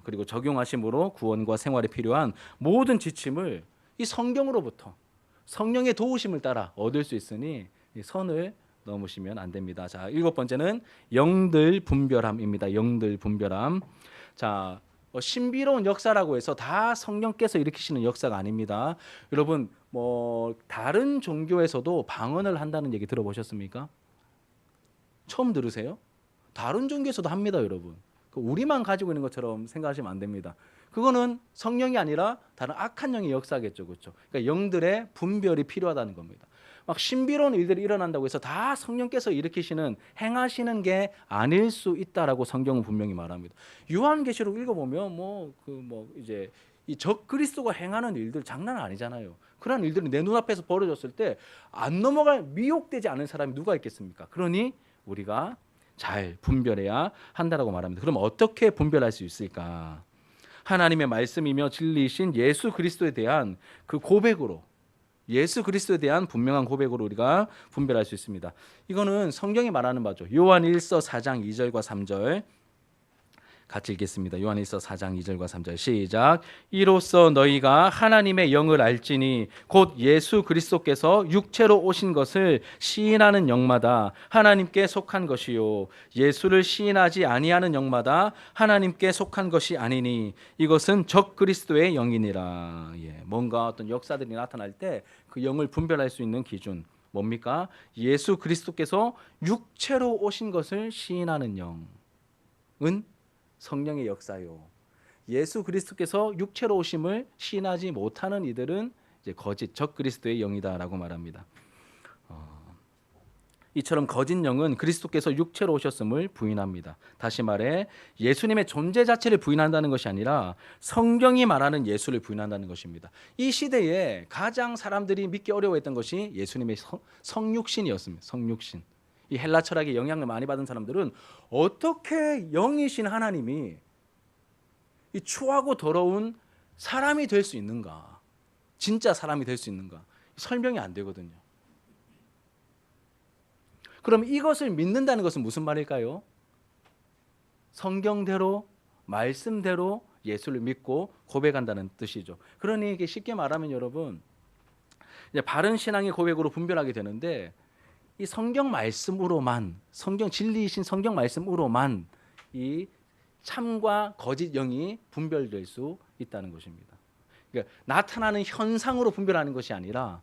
그리고 적용하심으로 구원과 생활에 필요한 모든 지침을 이 성경으로부터 성령의 도우심을 따라 얻을 수 있으니 이 선을 넘으시면 안 됩니다. 자, 7번째는 영들 분별함입니다. 영들 분별함. 자, 신비로운 역사라고 해서 다 성령께서 일으키시는 역사가 아닙니다. 여러분, 다른 종교에서도 방언을 한다는 얘기 들어보셨습니까? 처음 들으세요? 다른 종교에서도 합니다, 여러분. 우리만 가지고 있는 것처럼 생각하시면 안 됩니다. 그거는 성령이 아니라 다른 악한 영의 역사겠죠, 그렇죠? 그러니까 영들의 분별이 필요하다는 겁니다. 막 신비로운 일들이 일어난다고 해서 다 성령께서 일으키시는 행하시는 게 아닐 수 있다라고 성경은 분명히 말합니다. 요한계시록 읽어보면 이제 이 적 그리스도가 행하는 일들 장난 아니잖아요. 그런 일들이 내 눈앞에서 벌어졌을 때 안 넘어갈 미혹되지 않은 사람이 누가 있겠습니까? 그러니 우리가 잘 분별해야 한다라고 말합니다. 그럼 어떻게 분별할 수 있을까? 하나님의 말씀이며 진리이신 예수 그리스도에 대한 그 고백으로, 예수 그리스도에 대한 분명한 고백으로 우리가 분별할 수 있습니다. 이거는 성경이 말하는 바죠. 요한 1서 4장 2절과 3절 같이 읽겠습니다. 요한 1서 4장 2절과 3절 시작. 이로써 너희가 하나님의 영을 알지니 곧 예수 그리스도께서 육체로 오신 것을 시인하는 영마다 하나님께 속한 것이요 예수를 시인하지 아니하는 영마다 하나님께 속한 것이 아니니 이것은 적 그리스도의 영이니라. 뭔가 어떤 역사들이 나타날 때 그 영을 분별할 수 있는 기준 뭡니까? 예수 그리스도께서 육체로 오신 것을 시인하는 영은 성령의 역사요. 예수 그리스도께서 육체로 오심을 시인하지 못하는 이들은 이제 거짓 적 그리스도의 영이다라고 말합니다. 이처럼 거짓 영은 그리스도께서 육체로 오셨음을 부인합니다. 다시 말해 예수님의 존재 자체를 부인한다는 것이 아니라 성경이 말하는 예수를 부인한다는 것입니다. 이 시대에 가장 사람들이 믿기 어려워했던 것이 예수님의 성육신이었습니다. 성육신. 이 헬라 철학의 영향을 많이 받은 사람들은 어떻게 영이신 하나님이 이 추하고 더러운 사람이 될 수 있는가? 진짜 사람이 될 수 있는가? 설명이 안 되거든요. 그럼 이것을 믿는다는 것은 무슨 말일까요? 성경대로 말씀대로 예수를 믿고 고백한다는 뜻이죠. 그러니 이게 쉽게 말하면 여러분 이제 바른 신앙의 고백으로 분별하게 되는데 이 성경 말씀으로만 성경 진리이신 성경 말씀으로만 이 참과 거짓 영이 분별될 수 있다는 것입니다. 그러니까 나타나는 현상으로 분별하는 것이 아니라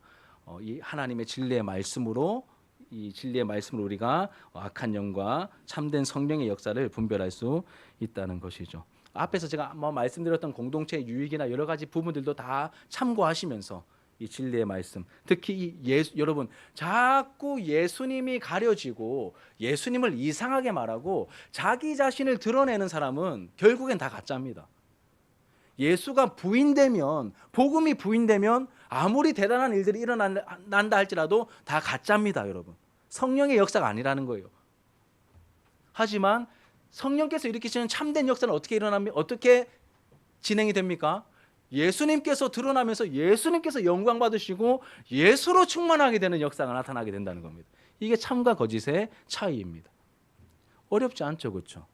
이 하나님의 진리의 말씀으로 이 진리의 말씀으로 우리가 악한 영과 참된 성령의 역사를 분별할 수 있다는 것이죠. 앞에서 제가 말씀드렸던 공동체의 유익이나 여러 가지 부분들도 다 참고하시면서 이 진리의 말씀, 특히 여러분 자꾸 예수님이 가려지고 예수님을 이상하게 말하고 자기 자신을 드러내는 사람은 결국엔 다 가짜입니다. 예수가 부인되면, 복음이 부인되면 아무리 대단한 일들이 일어난다 할지라도 다 가짜입니다, 여러분. 성령의 역사가 아니라는 거예요. 하지만 성령께서 일으키시는 참된 역사는 어떻게 진행이 됩니까? 예수님께서 드러나면서 예수님께서 영광 받으시고 예수로 충만하게 되는 역사가 나타나게 된다는 겁니다. 이게 참과 거짓의 차이입니다. 어렵지 않죠, 그렇죠?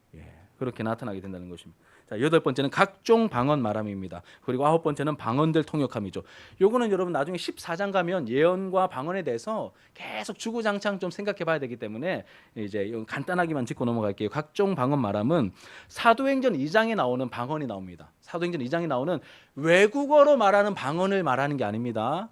그렇게 나타나게 된다는 것입니다. 자, 8번째는 각종 방언 말함입니다. 그리고 9번째는 방언들 통역함이죠. 요거는 여러분 나중에 14장 가면 예언과 방언에 대해서 계속 주구장창 좀 생각해 봐야 되기 때문에 이제 간단하게만 짚고 넘어갈게요. 각종 방언 말함은 사도행전 2장에 나오는 방언이 나옵니다. 사도행전 2장에 나오는 외국어로 말하는 방언을 말하는 게 아닙니다.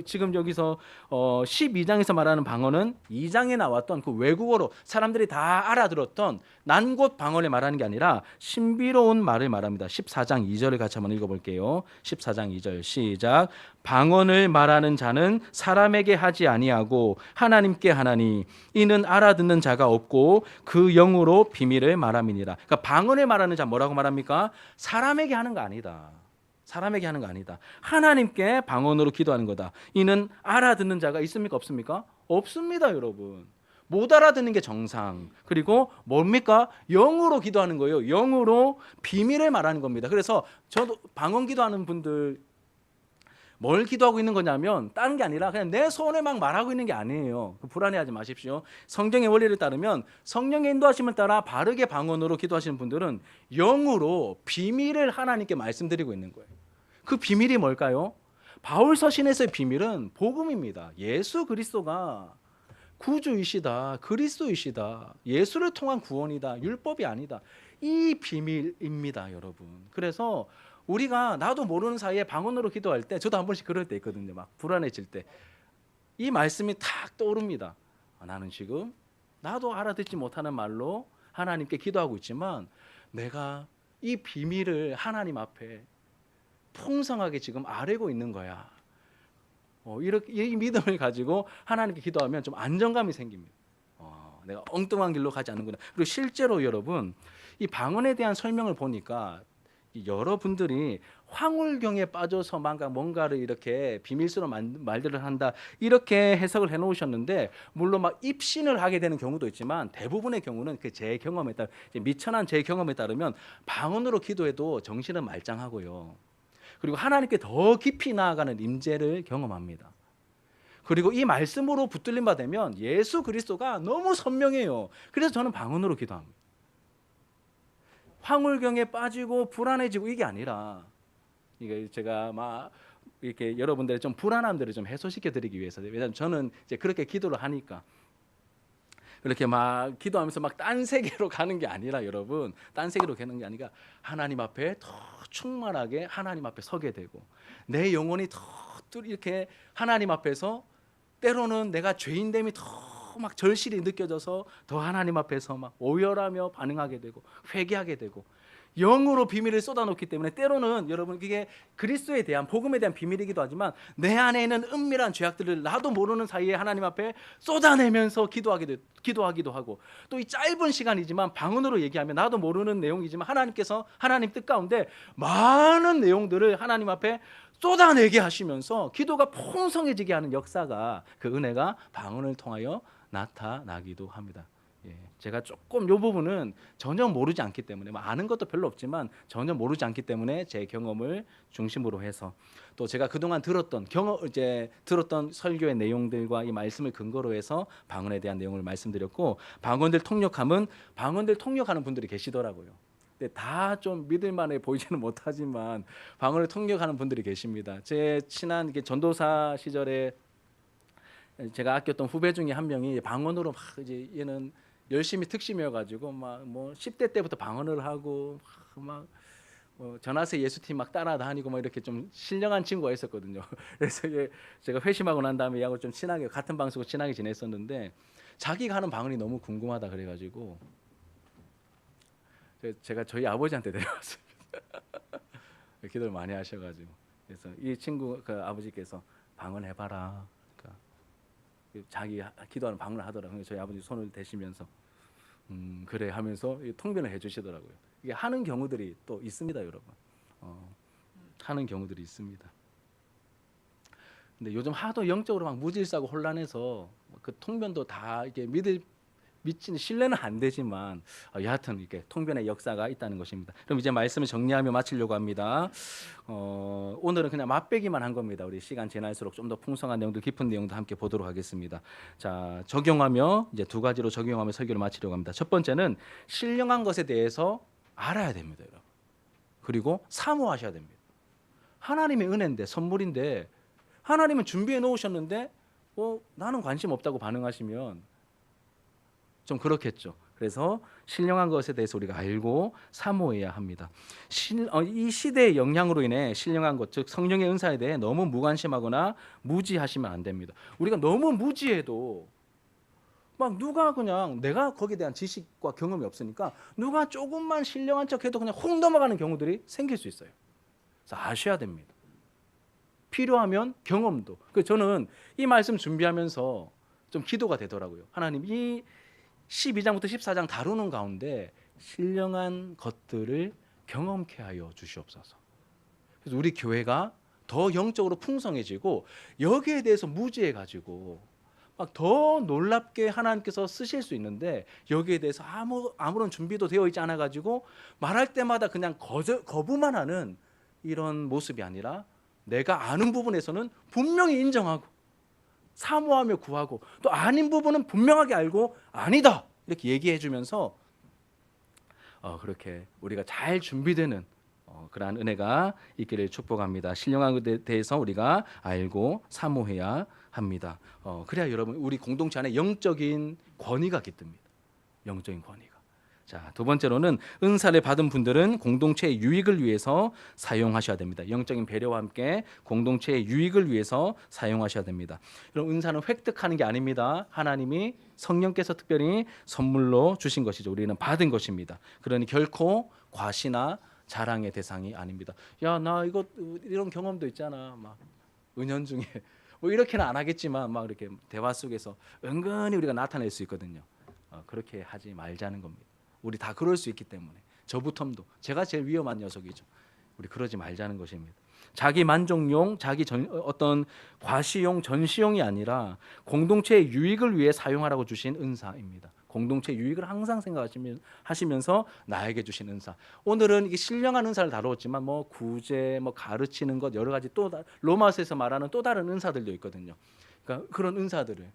지금 여기서 12장에서 말하는 방언은 2장에 나왔던 그 외국어로 사람들이 다 알아들었던 난곳 방언을 말하는 게 아니라 신비로운 말을 말합니다. 14장 2절을 같이 한번 읽어볼게요. 14장 2절 시작. 방언을 말하는 자는 사람에게 하지 아니하고 하나님께 하나니 이는 알아듣는 자가 없고 그 영으로 비밀을 말함이니라. 그러니까 방언을 말하는 자 뭐라고 말합니까? 사람에게 하는 거 아니다. 사람에게 하는 거 아니다. 하나님께 방언으로 기도하는 거다. 이는 알아듣는 자가 있습니까? 없습니까? 없습니다, 여러분. 못 알아듣는 게 정상. 그리고 뭡니까? 영으로 기도하는 거예요. 영으로 비밀을 말하는 겁니다. 그래서 저도 방언 기도하는 분들 뭘 기도하고 있는 거냐면 다른 게 아니라 그냥 내 소원을 막 말하고 있는 게 아니에요. 불안해하지 마십시오. 성경의 원리를 따르면 성령의 인도하심을 따라 바르게 방언으로 기도하시는 분들은 영으로 비밀을 하나님께 말씀드리고 있는 거예요. 그 비밀이 뭘까요? 바울 서신에서의 비밀은 복음입니다. 예수 그리스도가 구주이시다, 그리스도이시다, 예수를 통한 구원이다, 율법이 아니다. 이 비밀입니다, 여러분. 그래서 우리가 나도 모르는 사이에 방언으로 기도할 때, 저도 한 번씩 그럴 때 있거든요. 막 불안해질 때 이 말씀이 탁 떠오릅니다. 나는 지금 나도 알아듣지 못하는 말로 하나님께 기도하고 있지만 내가 이 비밀을 하나님 앞에 풍성하게 지금 아뢰고 있는 거야. 이렇게 이 믿음을 가지고 하나님께 기도하면 좀 안정감이 생깁니다. 내가 엉뚱한 길로 가지 않는구나. 그리고 실제로 여러분 이 방언에 대한 설명을 보니까 여러분들이 황홀경에 빠져서 뭔가를 이렇게 비밀스러운 말들을 한다 이렇게 해석을 해놓으셨는데 물론 막 입신을 하게 되는 경우도 있지만 대부분의 경우는 제 경험에 따라 미천한 제 경험에 따르면 방언으로 기도해도 정신은 말짱하고요. 그리고 하나님께 더 깊이 나아가는 임재를 경험합니다. 그리고 이 말씀으로 붙들림 받으면 예수 그리스도가 너무 선명해요. 그래서 저는 방언으로 기도합니다. 황홀경에 빠지고 불안해지고 이게 아니라 이게 제가 막 이렇게 여러분들의 좀 불안함들을 좀 해소시켜 드리기 위해서, 왜냐하면 저는 이제 그렇게 기도를 하니까 그렇게 막 기도하면서 막 딴 세계로 가는 게 아니라 여러분 딴 세계로 가는 게 아니라 하나님 앞에 더 충만하게 하나님 앞에 서게 되고 내 영혼이 더 이렇게 하나님 앞에서 때로는 내가 죄인됨이 더 막 절실히 느껴져서 더 하나님 앞에서 막 오열하며 반응하게 되고 회개하게 되고 영으로 비밀을 쏟아놓기 때문에 때로는 여러분 이게 그리스도에 대한 복음에 대한 비밀이기도 하지만 내 안에 있는 은밀한 죄악들을 나도 모르는 사이에 하나님 앞에 쏟아내면서 기도하기도 하고 또 이 짧은 시간이지만 방언으로 얘기하면 나도 모르는 내용이지만 하나님께서 하나님 뜻 가운데 많은 내용들을 하나님 앞에 쏟아내게 하시면서 기도가 풍성해지게 하는 역사가 그 은혜가 방언을 통하여 나타나기도 합니다. 제가 조금 이 부분은 전혀 모르지 않기 때문에 아는 것도 별로 없지만 전혀 모르지 않기 때문에 제 경험을 중심으로 해서 또 제가 그동안 들었던 설교의 내용들과 이 말씀을 근거로 해서 방언에 대한 내용을 말씀드렸고 방언들 통역하는 분들이 계시더라고요. 근데 다 좀 믿을만해 보이지는 못하지만 방언을 통역하는 분들이 계십니다. 제 친한 전도사 시절에 제가 아꼈던 후배 중에 한 명이 방언으로 막 이제 얘는 열심히 특심이어가지고 막 뭐 10대 때부터 방언을 하고 막 전화세 예수팀 막 따라다니고 막 이렇게 좀 신령한 친구가 있었거든요. 그래서 제가 회심하고 난 다음에 얘하고 좀 친하게 같은 방송으로 친하게 지냈었는데 자기가 하는 방언이 너무 궁금하다 그래가지고 제가 저희 아버지한테 데려왔어요. 기도를 많이 하셔가지고 그래서 이 친구 그 아버지께서 방언해봐라. 그러니까 자기 기도하는 방언을 하더라고요. 저희 아버지 손을 대시면서 그래 하면서 통변을 해주시더라고요. 이게 하는 경우들이 또 있습니다, 여러분. 하는 경우들이 있습니다. 근데 요즘 하도 영적으로 막 무질서하고 혼란해서 그 통변도 다 이게 미치는 신뢰는 안 되지만 여하튼 이렇게 통변의 역사가 있다는 것입니다. 그럼 이제 말씀을 정리하며 마치려고 합니다. 오늘은 그냥 맛배기만 한 겁니다. 우리 시간 지날수록 좀 더 풍성한 내용들, 깊은 내용도 함께 보도록 하겠습니다. 자, 적용하며 이제 두 가지로 적용하며 설교를 마치려고 합니다. 첫 번째는 신령한 것에 대해서 알아야 됩니다, 여러분. 그리고 사모하셔야 됩니다. 하나님의 은혜인데, 선물인데 하나님은 준비해 놓으셨는데 나는 관심 없다고 반응하시면 좀 그렇겠죠. 그래서 신령한 것에 대해서 우리가 알고 사모해야 합니다. 이 시대의 영향으로 인해 신령한 것, 즉 성령의 은사에 대해 너무 무관심하거나 무지하시면 안 됩니다. 우리가 너무 무지해도 막 누가 그냥 내가 거기에 대한 지식과 경험이 없으니까 누가 조금만 신령한 척해도 그냥 혹 넘어가는 경우들이 생길 수 있어요. 그래서 아셔야 됩니다. 필요하면 경험도. 저는 이 말씀 준비하면서 좀 기도가 되더라고요. 하나님, 이 12장부터 14장 다루는 가운데 신령한 것들을 경험케 하여 주시옵소서. 그래서 우리 교회가 더 영적으로 풍성해지고 여기에 대해서 무지해 가지고 막 더 놀랍게 하나님께서 쓰실 수 있는데 여기에 대해서 아무런 준비도 되어 있지 않아 가지고 말할 때마다 그냥 거부만 하는 이런 모습이 아니라 내가 아는 부분에서는 분명히 인정하고 사모하며 구하고 또 아닌 부분은 분명하게 알고 아니다 이렇게 얘기해 주면서 그렇게 우리가 잘 준비되는 그러한 은혜가 있기를 축복합니다. 신령한 것에 대해서 우리가 알고 사모해야 합니다. 그래야 여러분 우리 공동체 안에 영적인 권위가 깃듭니다. 영적인 권위가. 자, 두 번째로는 은사를 받은 분들은 공동체의 유익을 위해서 사용하셔야 됩니다. 영적인 배려와 함께 공동체의 유익을 위해서 사용하셔야 됩니다. 이런 은사는 획득하는 게 아닙니다. 하나님이 성령께서 특별히 선물로 주신 것이죠. 우리는 받은 것입니다. 그러니 결코 과시나 자랑의 대상이 아닙니다. 야, 나 이런 경험도 있잖아. 막 은연중에 뭐 이렇게는 안 하겠지만 막 이렇게 대화 속에서 은근히 우리가 나타낼 수 있거든요. 그렇게 하지 말자는 겁니다. 우리 다 그럴 수 있기 때문에 저부터도 제가 제일 위험한 녀석이죠. 우리 그러지 말자는 것입니다. 자기 만족용, 어떤 과시용, 전시용이 아니라 공동체의 유익을 위해 사용하라고 주신 은사입니다. 공동체 유익을 항상 생각하시면서 나에게 주신 은사. 오늘은 이게 신령한 은사를 다루었지만 뭐 구제, 뭐 가르치는 것 여러 가지 또 로마서에서 말하는 또 다른 은사들도 있거든요. 그러니까 그런 은사들을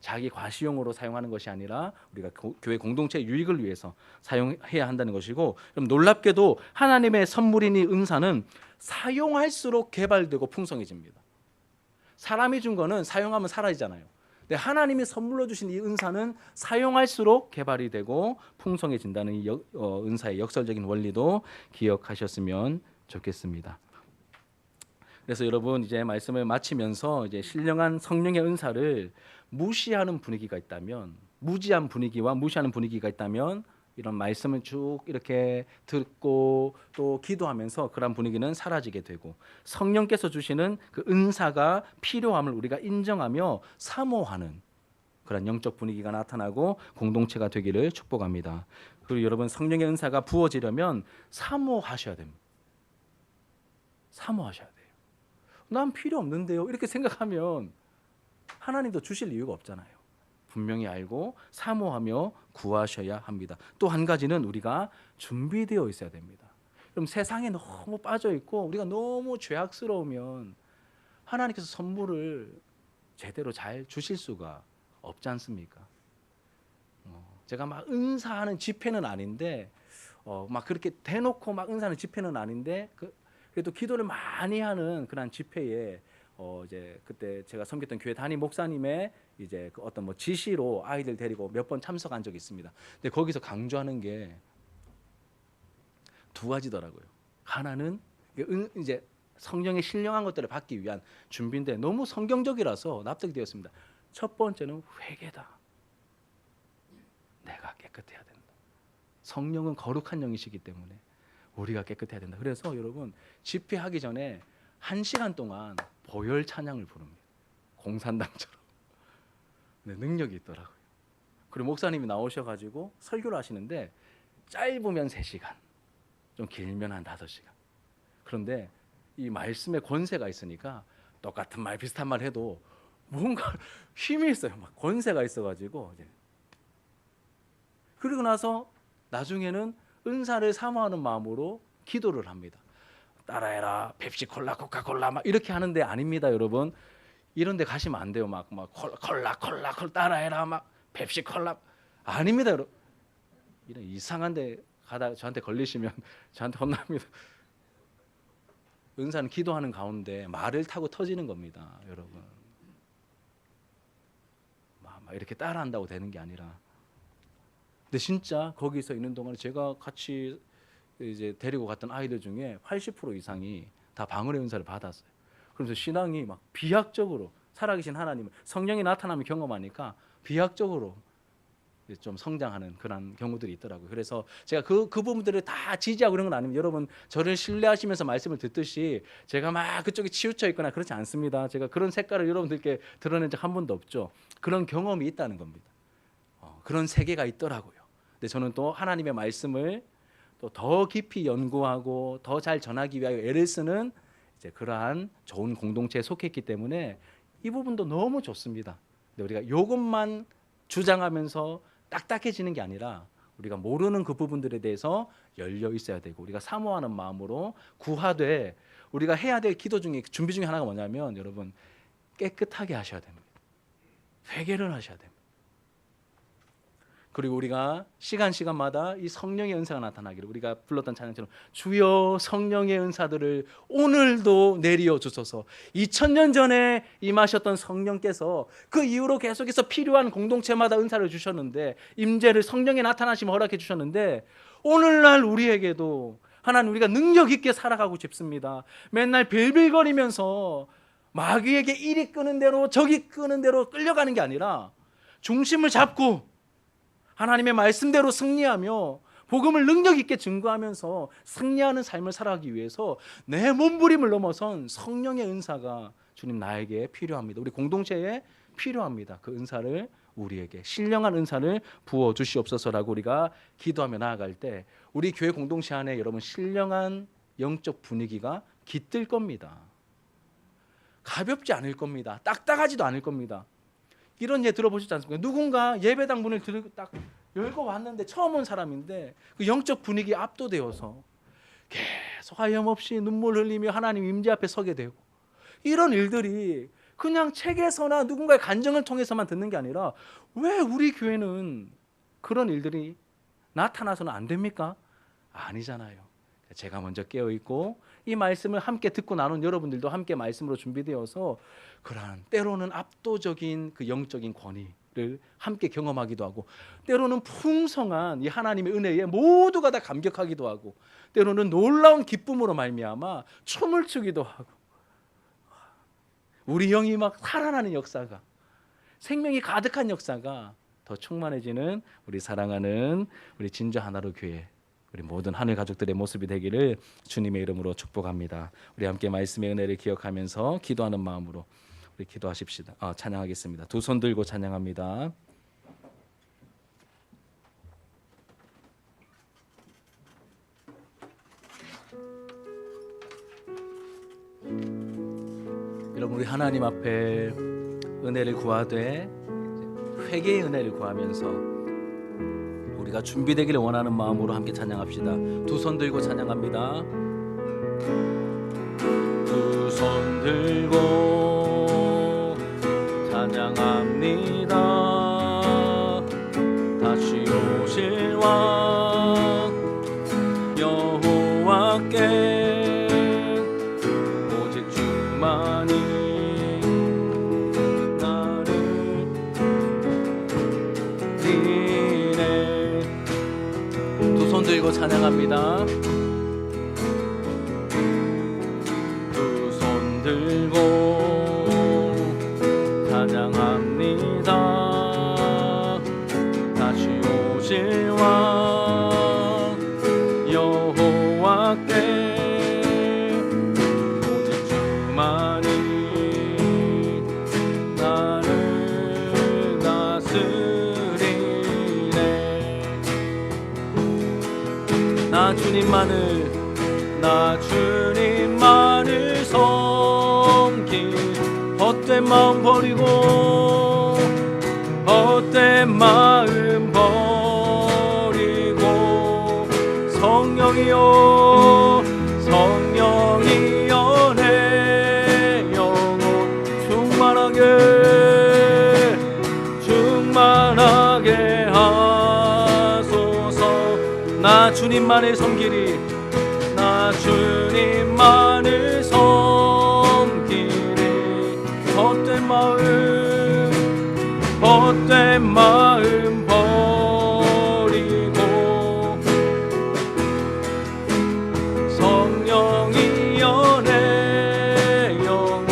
자기 과시용으로 사용하는 것이 아니라 우리가 교회 공동체 유익을 위해서 사용해야 한다는 것이고, 그럼 놀랍게도 하나님의 선물인 이 은사는 사용할수록 개발되고 풍성해집니다. 사람이 준 거는 사용하면 사라지잖아요. 근데 하나님이 선물로 주신 이 은사는 사용할수록 개발이 되고 풍성해진다는 이 은사의 역설적인 원리도 기억하셨으면 좋겠습니다. 그래서 여러분 이제 말씀을 마치면서 이제 신령한 성령의 은사를 무시하는 분위기가 있다면, 무지한 분위기와 무시하는 분위기가 있다면 이런 말씀을 쭉 이렇게 듣고 또 기도하면서 그런 분위기는 사라지게 되고 성령께서 주시는 그 은사가 필요함을 우리가 인정하며 사모하는 그런 영적 분위기가 나타나고 공동체가 되기를 축복합니다. 그리고 여러분 성령의 은사가 부어지려면 사모하셔야 됩니다. 사모하셔야 돼요. 난 필요 없는데요. 이렇게 생각하면 하나님도 주실 이유가 없잖아요. 분명히 알고 사모하며 구하셔야 합니다. 또 한 가지는 우리가 준비되어 있어야 됩니다. 그럼 세상에 너무 빠져 있고 우리가 너무 죄악스러우면 하나님께서 선물을 제대로 잘 주실 수가 없지 않습니까? 제가 막 은사하는 집회는 아닌데 막 그렇게 대놓고 막 은사하는 집회는 아닌데 그래도 기도를 많이 하는 그런 집회에 이제 그때 제가 섬겼던 교회 담임 목사님의 이제 그 어떤 뭐 지시로 아이들 데리고 몇 번 참석한 적이 있습니다. 근데 거기서 강조하는 게 두 가지더라고요. 하나는 이제 성령의 신령한 것들을 받기 위한 준비인데 너무 성경적이라서 납득되었습니다. 첫 번째는 회개다. 내가 깨끗해야 된다. 성령은 거룩한 영이시기 때문에 우리가 깨끗해야 된다. 그래서 여러분 집회하기 전에 1시간 동안 보혈 찬양을 부릅니다. 공산당처럼. 네, 능력이 있더라고요. 그리고 목사님이 나오셔가지고 설교를 하시는데 짧으면 3시간, 좀 길면 한 5시간. 그런데 이 말씀에 권세가 있으니까 똑같은 말 비슷한 말 해도 뭔가 힘이 있어요. 막 권세가 있어가지고 그리고 나서 나중에는 은사를 사모하는 마음으로 기도를 합니다. 따라해라 펩시콜라 코카콜라 막 이렇게 하는데 아닙니다. 여러분 이런 데 가시면 안 돼요. 막 콜라 따라해라 막 펩시콜라 아닙니다. 여러분 이런 이상한 데 가다 저한테 걸리시면 저한테 혼납니다. 은사는 기도하는 가운데 말을 타고 터지는 겁니다. 여러분 막 이렇게 따라한다고 되는 게 아니라 근데 진짜 거기서 있는 동안에 제가 같이 이제 데리고 갔던 아이들 중에 80% 이상이 다 방언의 은사를 받았어요. 그래서 신앙이 막 비약적으로 살아계신 하나님을 성령이 나타나면 경험하니까 비약적으로 좀 성장하는 그런 경우들이 있더라고요. 그래서 제가 그 부분들을 다 지지하고 그런 건 아닙니다. 여러분 저를 신뢰하시면서 말씀을 듣듯이 제가 막 그쪽에 치우쳐 있거나 그렇지 않습니다. 제가 그런 색깔을 여러분들께 드러낸 적 한 번도 없죠. 그런 경험이 있다는 겁니다. 그런 세계가 있더라고요. 근데 저는 또 하나님의 말씀을 또 더 깊이 연구하고 더 잘 전하기 위하여 애를 쓰는 이제 그러한 좋은 공동체에 속했기 때문에 이 부분도 너무 좋습니다. 근데 우리가 이것만 주장하면서 딱딱해지는 게 아니라 우리가 모르는 그 부분들에 대해서 열려 있어야 되고 우리가 사모하는 마음으로 구하되 우리가 해야 될 기도 중에 준비 중에 하나가 뭐냐면 여러분 깨끗하게 하셔야 됩니다. 회개를 하셔야 됩니다. 그리고 우리가 시간마다 이 성령의 은사가 나타나기를 우리가 불렀던 찬양처럼 주여 성령의 은사들을 오늘도 내리어 주소서. 2000년 전에 임하셨던 성령께서 그 이후로 계속해서 필요한 공동체마다 은사를 주셨는데 임재를 성령의 나타나심을 허락해 주셨는데 오늘날 우리에게도 하나님 우리가 능력 있게 살아가고 싶습니다. 맨날 빌빌거리면서 마귀에게 이리 끄는 대로 저기 끄는 대로 끌려가는 게 아니라 중심을 잡고 하나님의 말씀대로 승리하며 복음을 능력 있게 증거하면서 승리하는 삶을 살아가기 위해서 내 몸부림을 넘어선 성령의 은사가 주님 나에게 필요합니다. 우리 공동체에 필요합니다. 그 은사를 우리에게 신령한 은사를 부어 주시옵소서라고 우리가 기도하며 나아갈 때 우리 교회 공동체 안에 여러분 신령한 영적 분위기가 깃들 겁니다. 가볍지 않을 겁니다. 딱딱하지도 않을 겁니다. 이런 예 들어보셨지 않습니까? 누군가 예배당 문을 딱 열고 왔는데 처음 온 사람인데 그 영적 분위기에 압도되어서 계속 하염없이 눈물 흘리며 하나님 임재 앞에 서게 되고 이런 일들이 그냥 책에서나 누군가의 간증을 통해서만 듣는 게 아니라 왜 우리 교회는 그런 일들이 나타나서는 안 됩니까? 아니잖아요. 제가 먼저 깨어있고 이 말씀을 함께 듣고 나눈 여러분들도 함께 말씀으로 준비되어서 그러한 때로는 압도적인 그 영적인 권위를 함께 경험하기도 하고 때로는 풍성한 이 하나님의 은혜에 모두가 다 감격하기도 하고 때로는 놀라운 기쁨으로 말미암아 춤을 추기도 하고 우리 영이 막 살아나는 역사가 생명이 가득한 역사가 더 충만해지는 우리 사랑하는 우리 진주 하나로 교회 우리 모든 하늘 가족들의 모습이 되기를 주님의 이름으로 축복합니다. 우리 함께 말씀의 은혜를 기억하면서 기도하는 마음으로 우리 기도하십시다. 찬양하겠습니다. 두 손 들고 찬양합니다. 여러분 우리 하나님 앞에 은혜를 구하되 회개의 은혜를 구하면서 우리가 준비되기를 원하는 마음으로 함께 찬양합시다. 두 손 들고 찬양합니다. 두 손 들고 찬양합니다. 다시 오실 왕 여호와께 오직 주만이 들고 찬양합니다. 주님만을 나 주님만을 섬기 헛된 마음 버리고 헛된 마음 버리고 성령이여 성령이여 내 영혼 충만하게 하소서. 나 주님만을 섬기리 나 주님만을 섬기리 헛된 마음 버리고 성령이여 내 영혼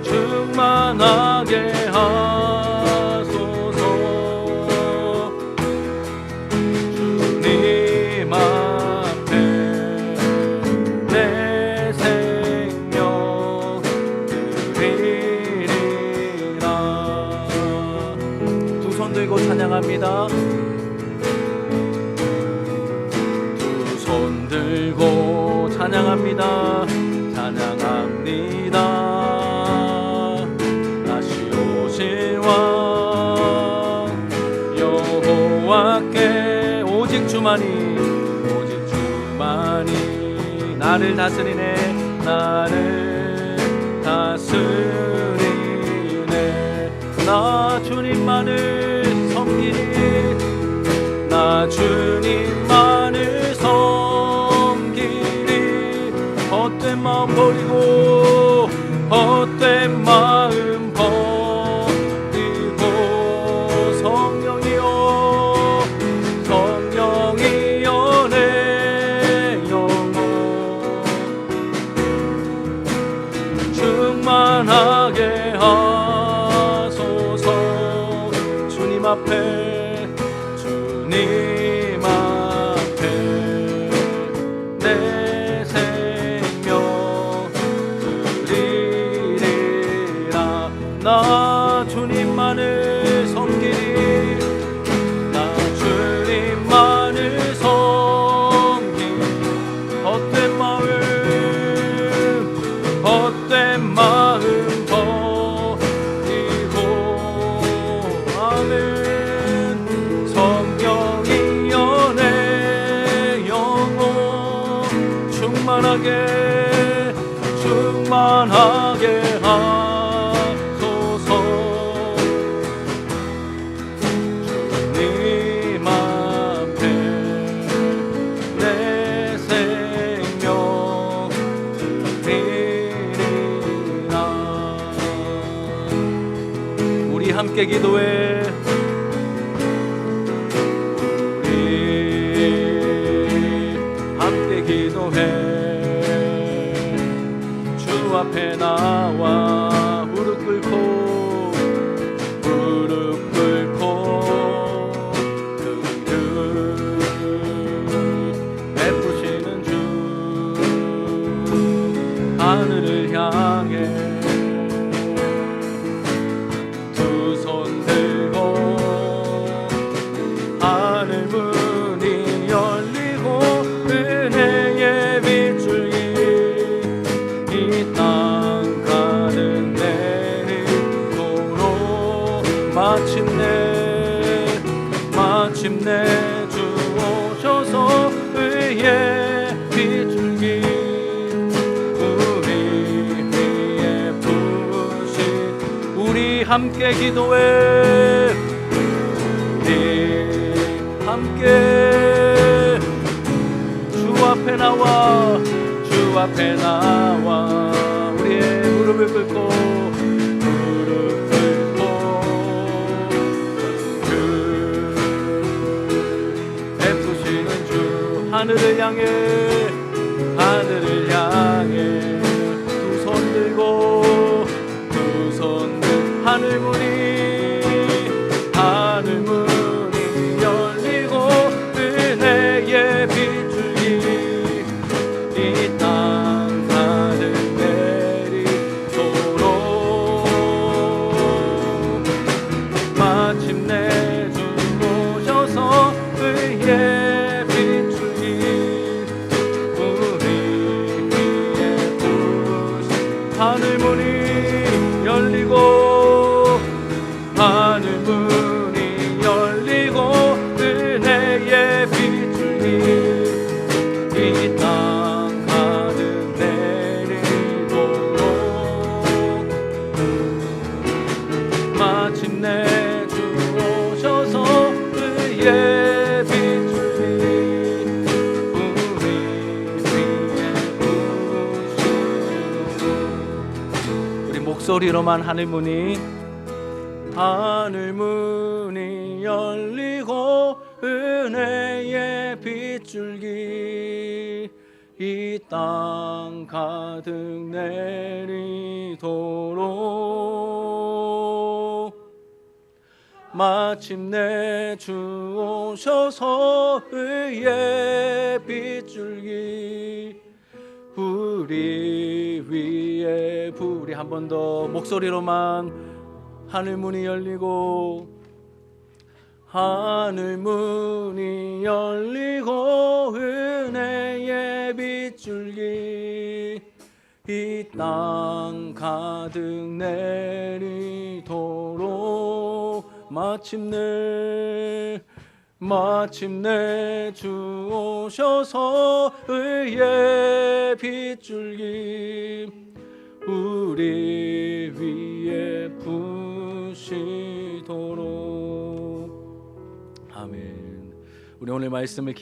충만하게 하소서. 주님 앞에 내 생명 드리리라. 두 손 들고 찬양합니다. 두 손 들고 찬양합니다. 찬양합니다. 다시 오실 왕 여호와께 오직 주만이 나를 다스리네 나를 다스리네. 나 주님만을 섬기리 나 주님만을 섬기리 헛된 마음 버리고 헛된 마음 버리고 성령이여 성령이여 내 영혼 충만하게 하소서. 주님 앞에 내 생명 드리리라. 나 주님만을 섬기리 나 주님만을 섬기리 헛된 마음 버리고 아멘. 성령이여 내 영혼 충만하게 하소서. 주님 앞에 내 생명 드리리라. 우리 함께 기도해. 주 앞에 나와 무릎 꿇고 긍휼 베푸시는 주 하늘을 향해 두 손 들고 하늘 문이 열리고 은혜의 빗줄기 이 땅 가는 내리도록 마침내 주 오셔서 의의 빗줄기 우리 위에 부신 우리 함께 기도해. 우리 함께 주 앞에 나와 우리의 무릎을 꿇고 베푸시는 주 하늘을 향해 두 손 들고 하늘 문이 열리고 은혜의 빗줄기 이 땅 가득 내리도록 마침내 주 오셔서 문이 열리고 하늘 문이 열리고 은혜의 빗줄기 이 땅 가득 내리도록 마침내 주 오셔서 그의 빗줄기 우리 위에 부으시도록 우리 목소리로만 하늘 문이 열리고 은혜의 빗줄기 이 땅 가득 내리도록 마침내 주 오셔서 의의 빗줄기 우리 위에 우리 한 번 더 목소리로만 하늘 문이 열리고 하늘 문이 열리고 은혜의 빗줄기 이 땅 가득 내리도록 마침내 주 오셔서 의의 빗줄기 우리 위에 부으시도록 아멘. 우리 오늘 말씀을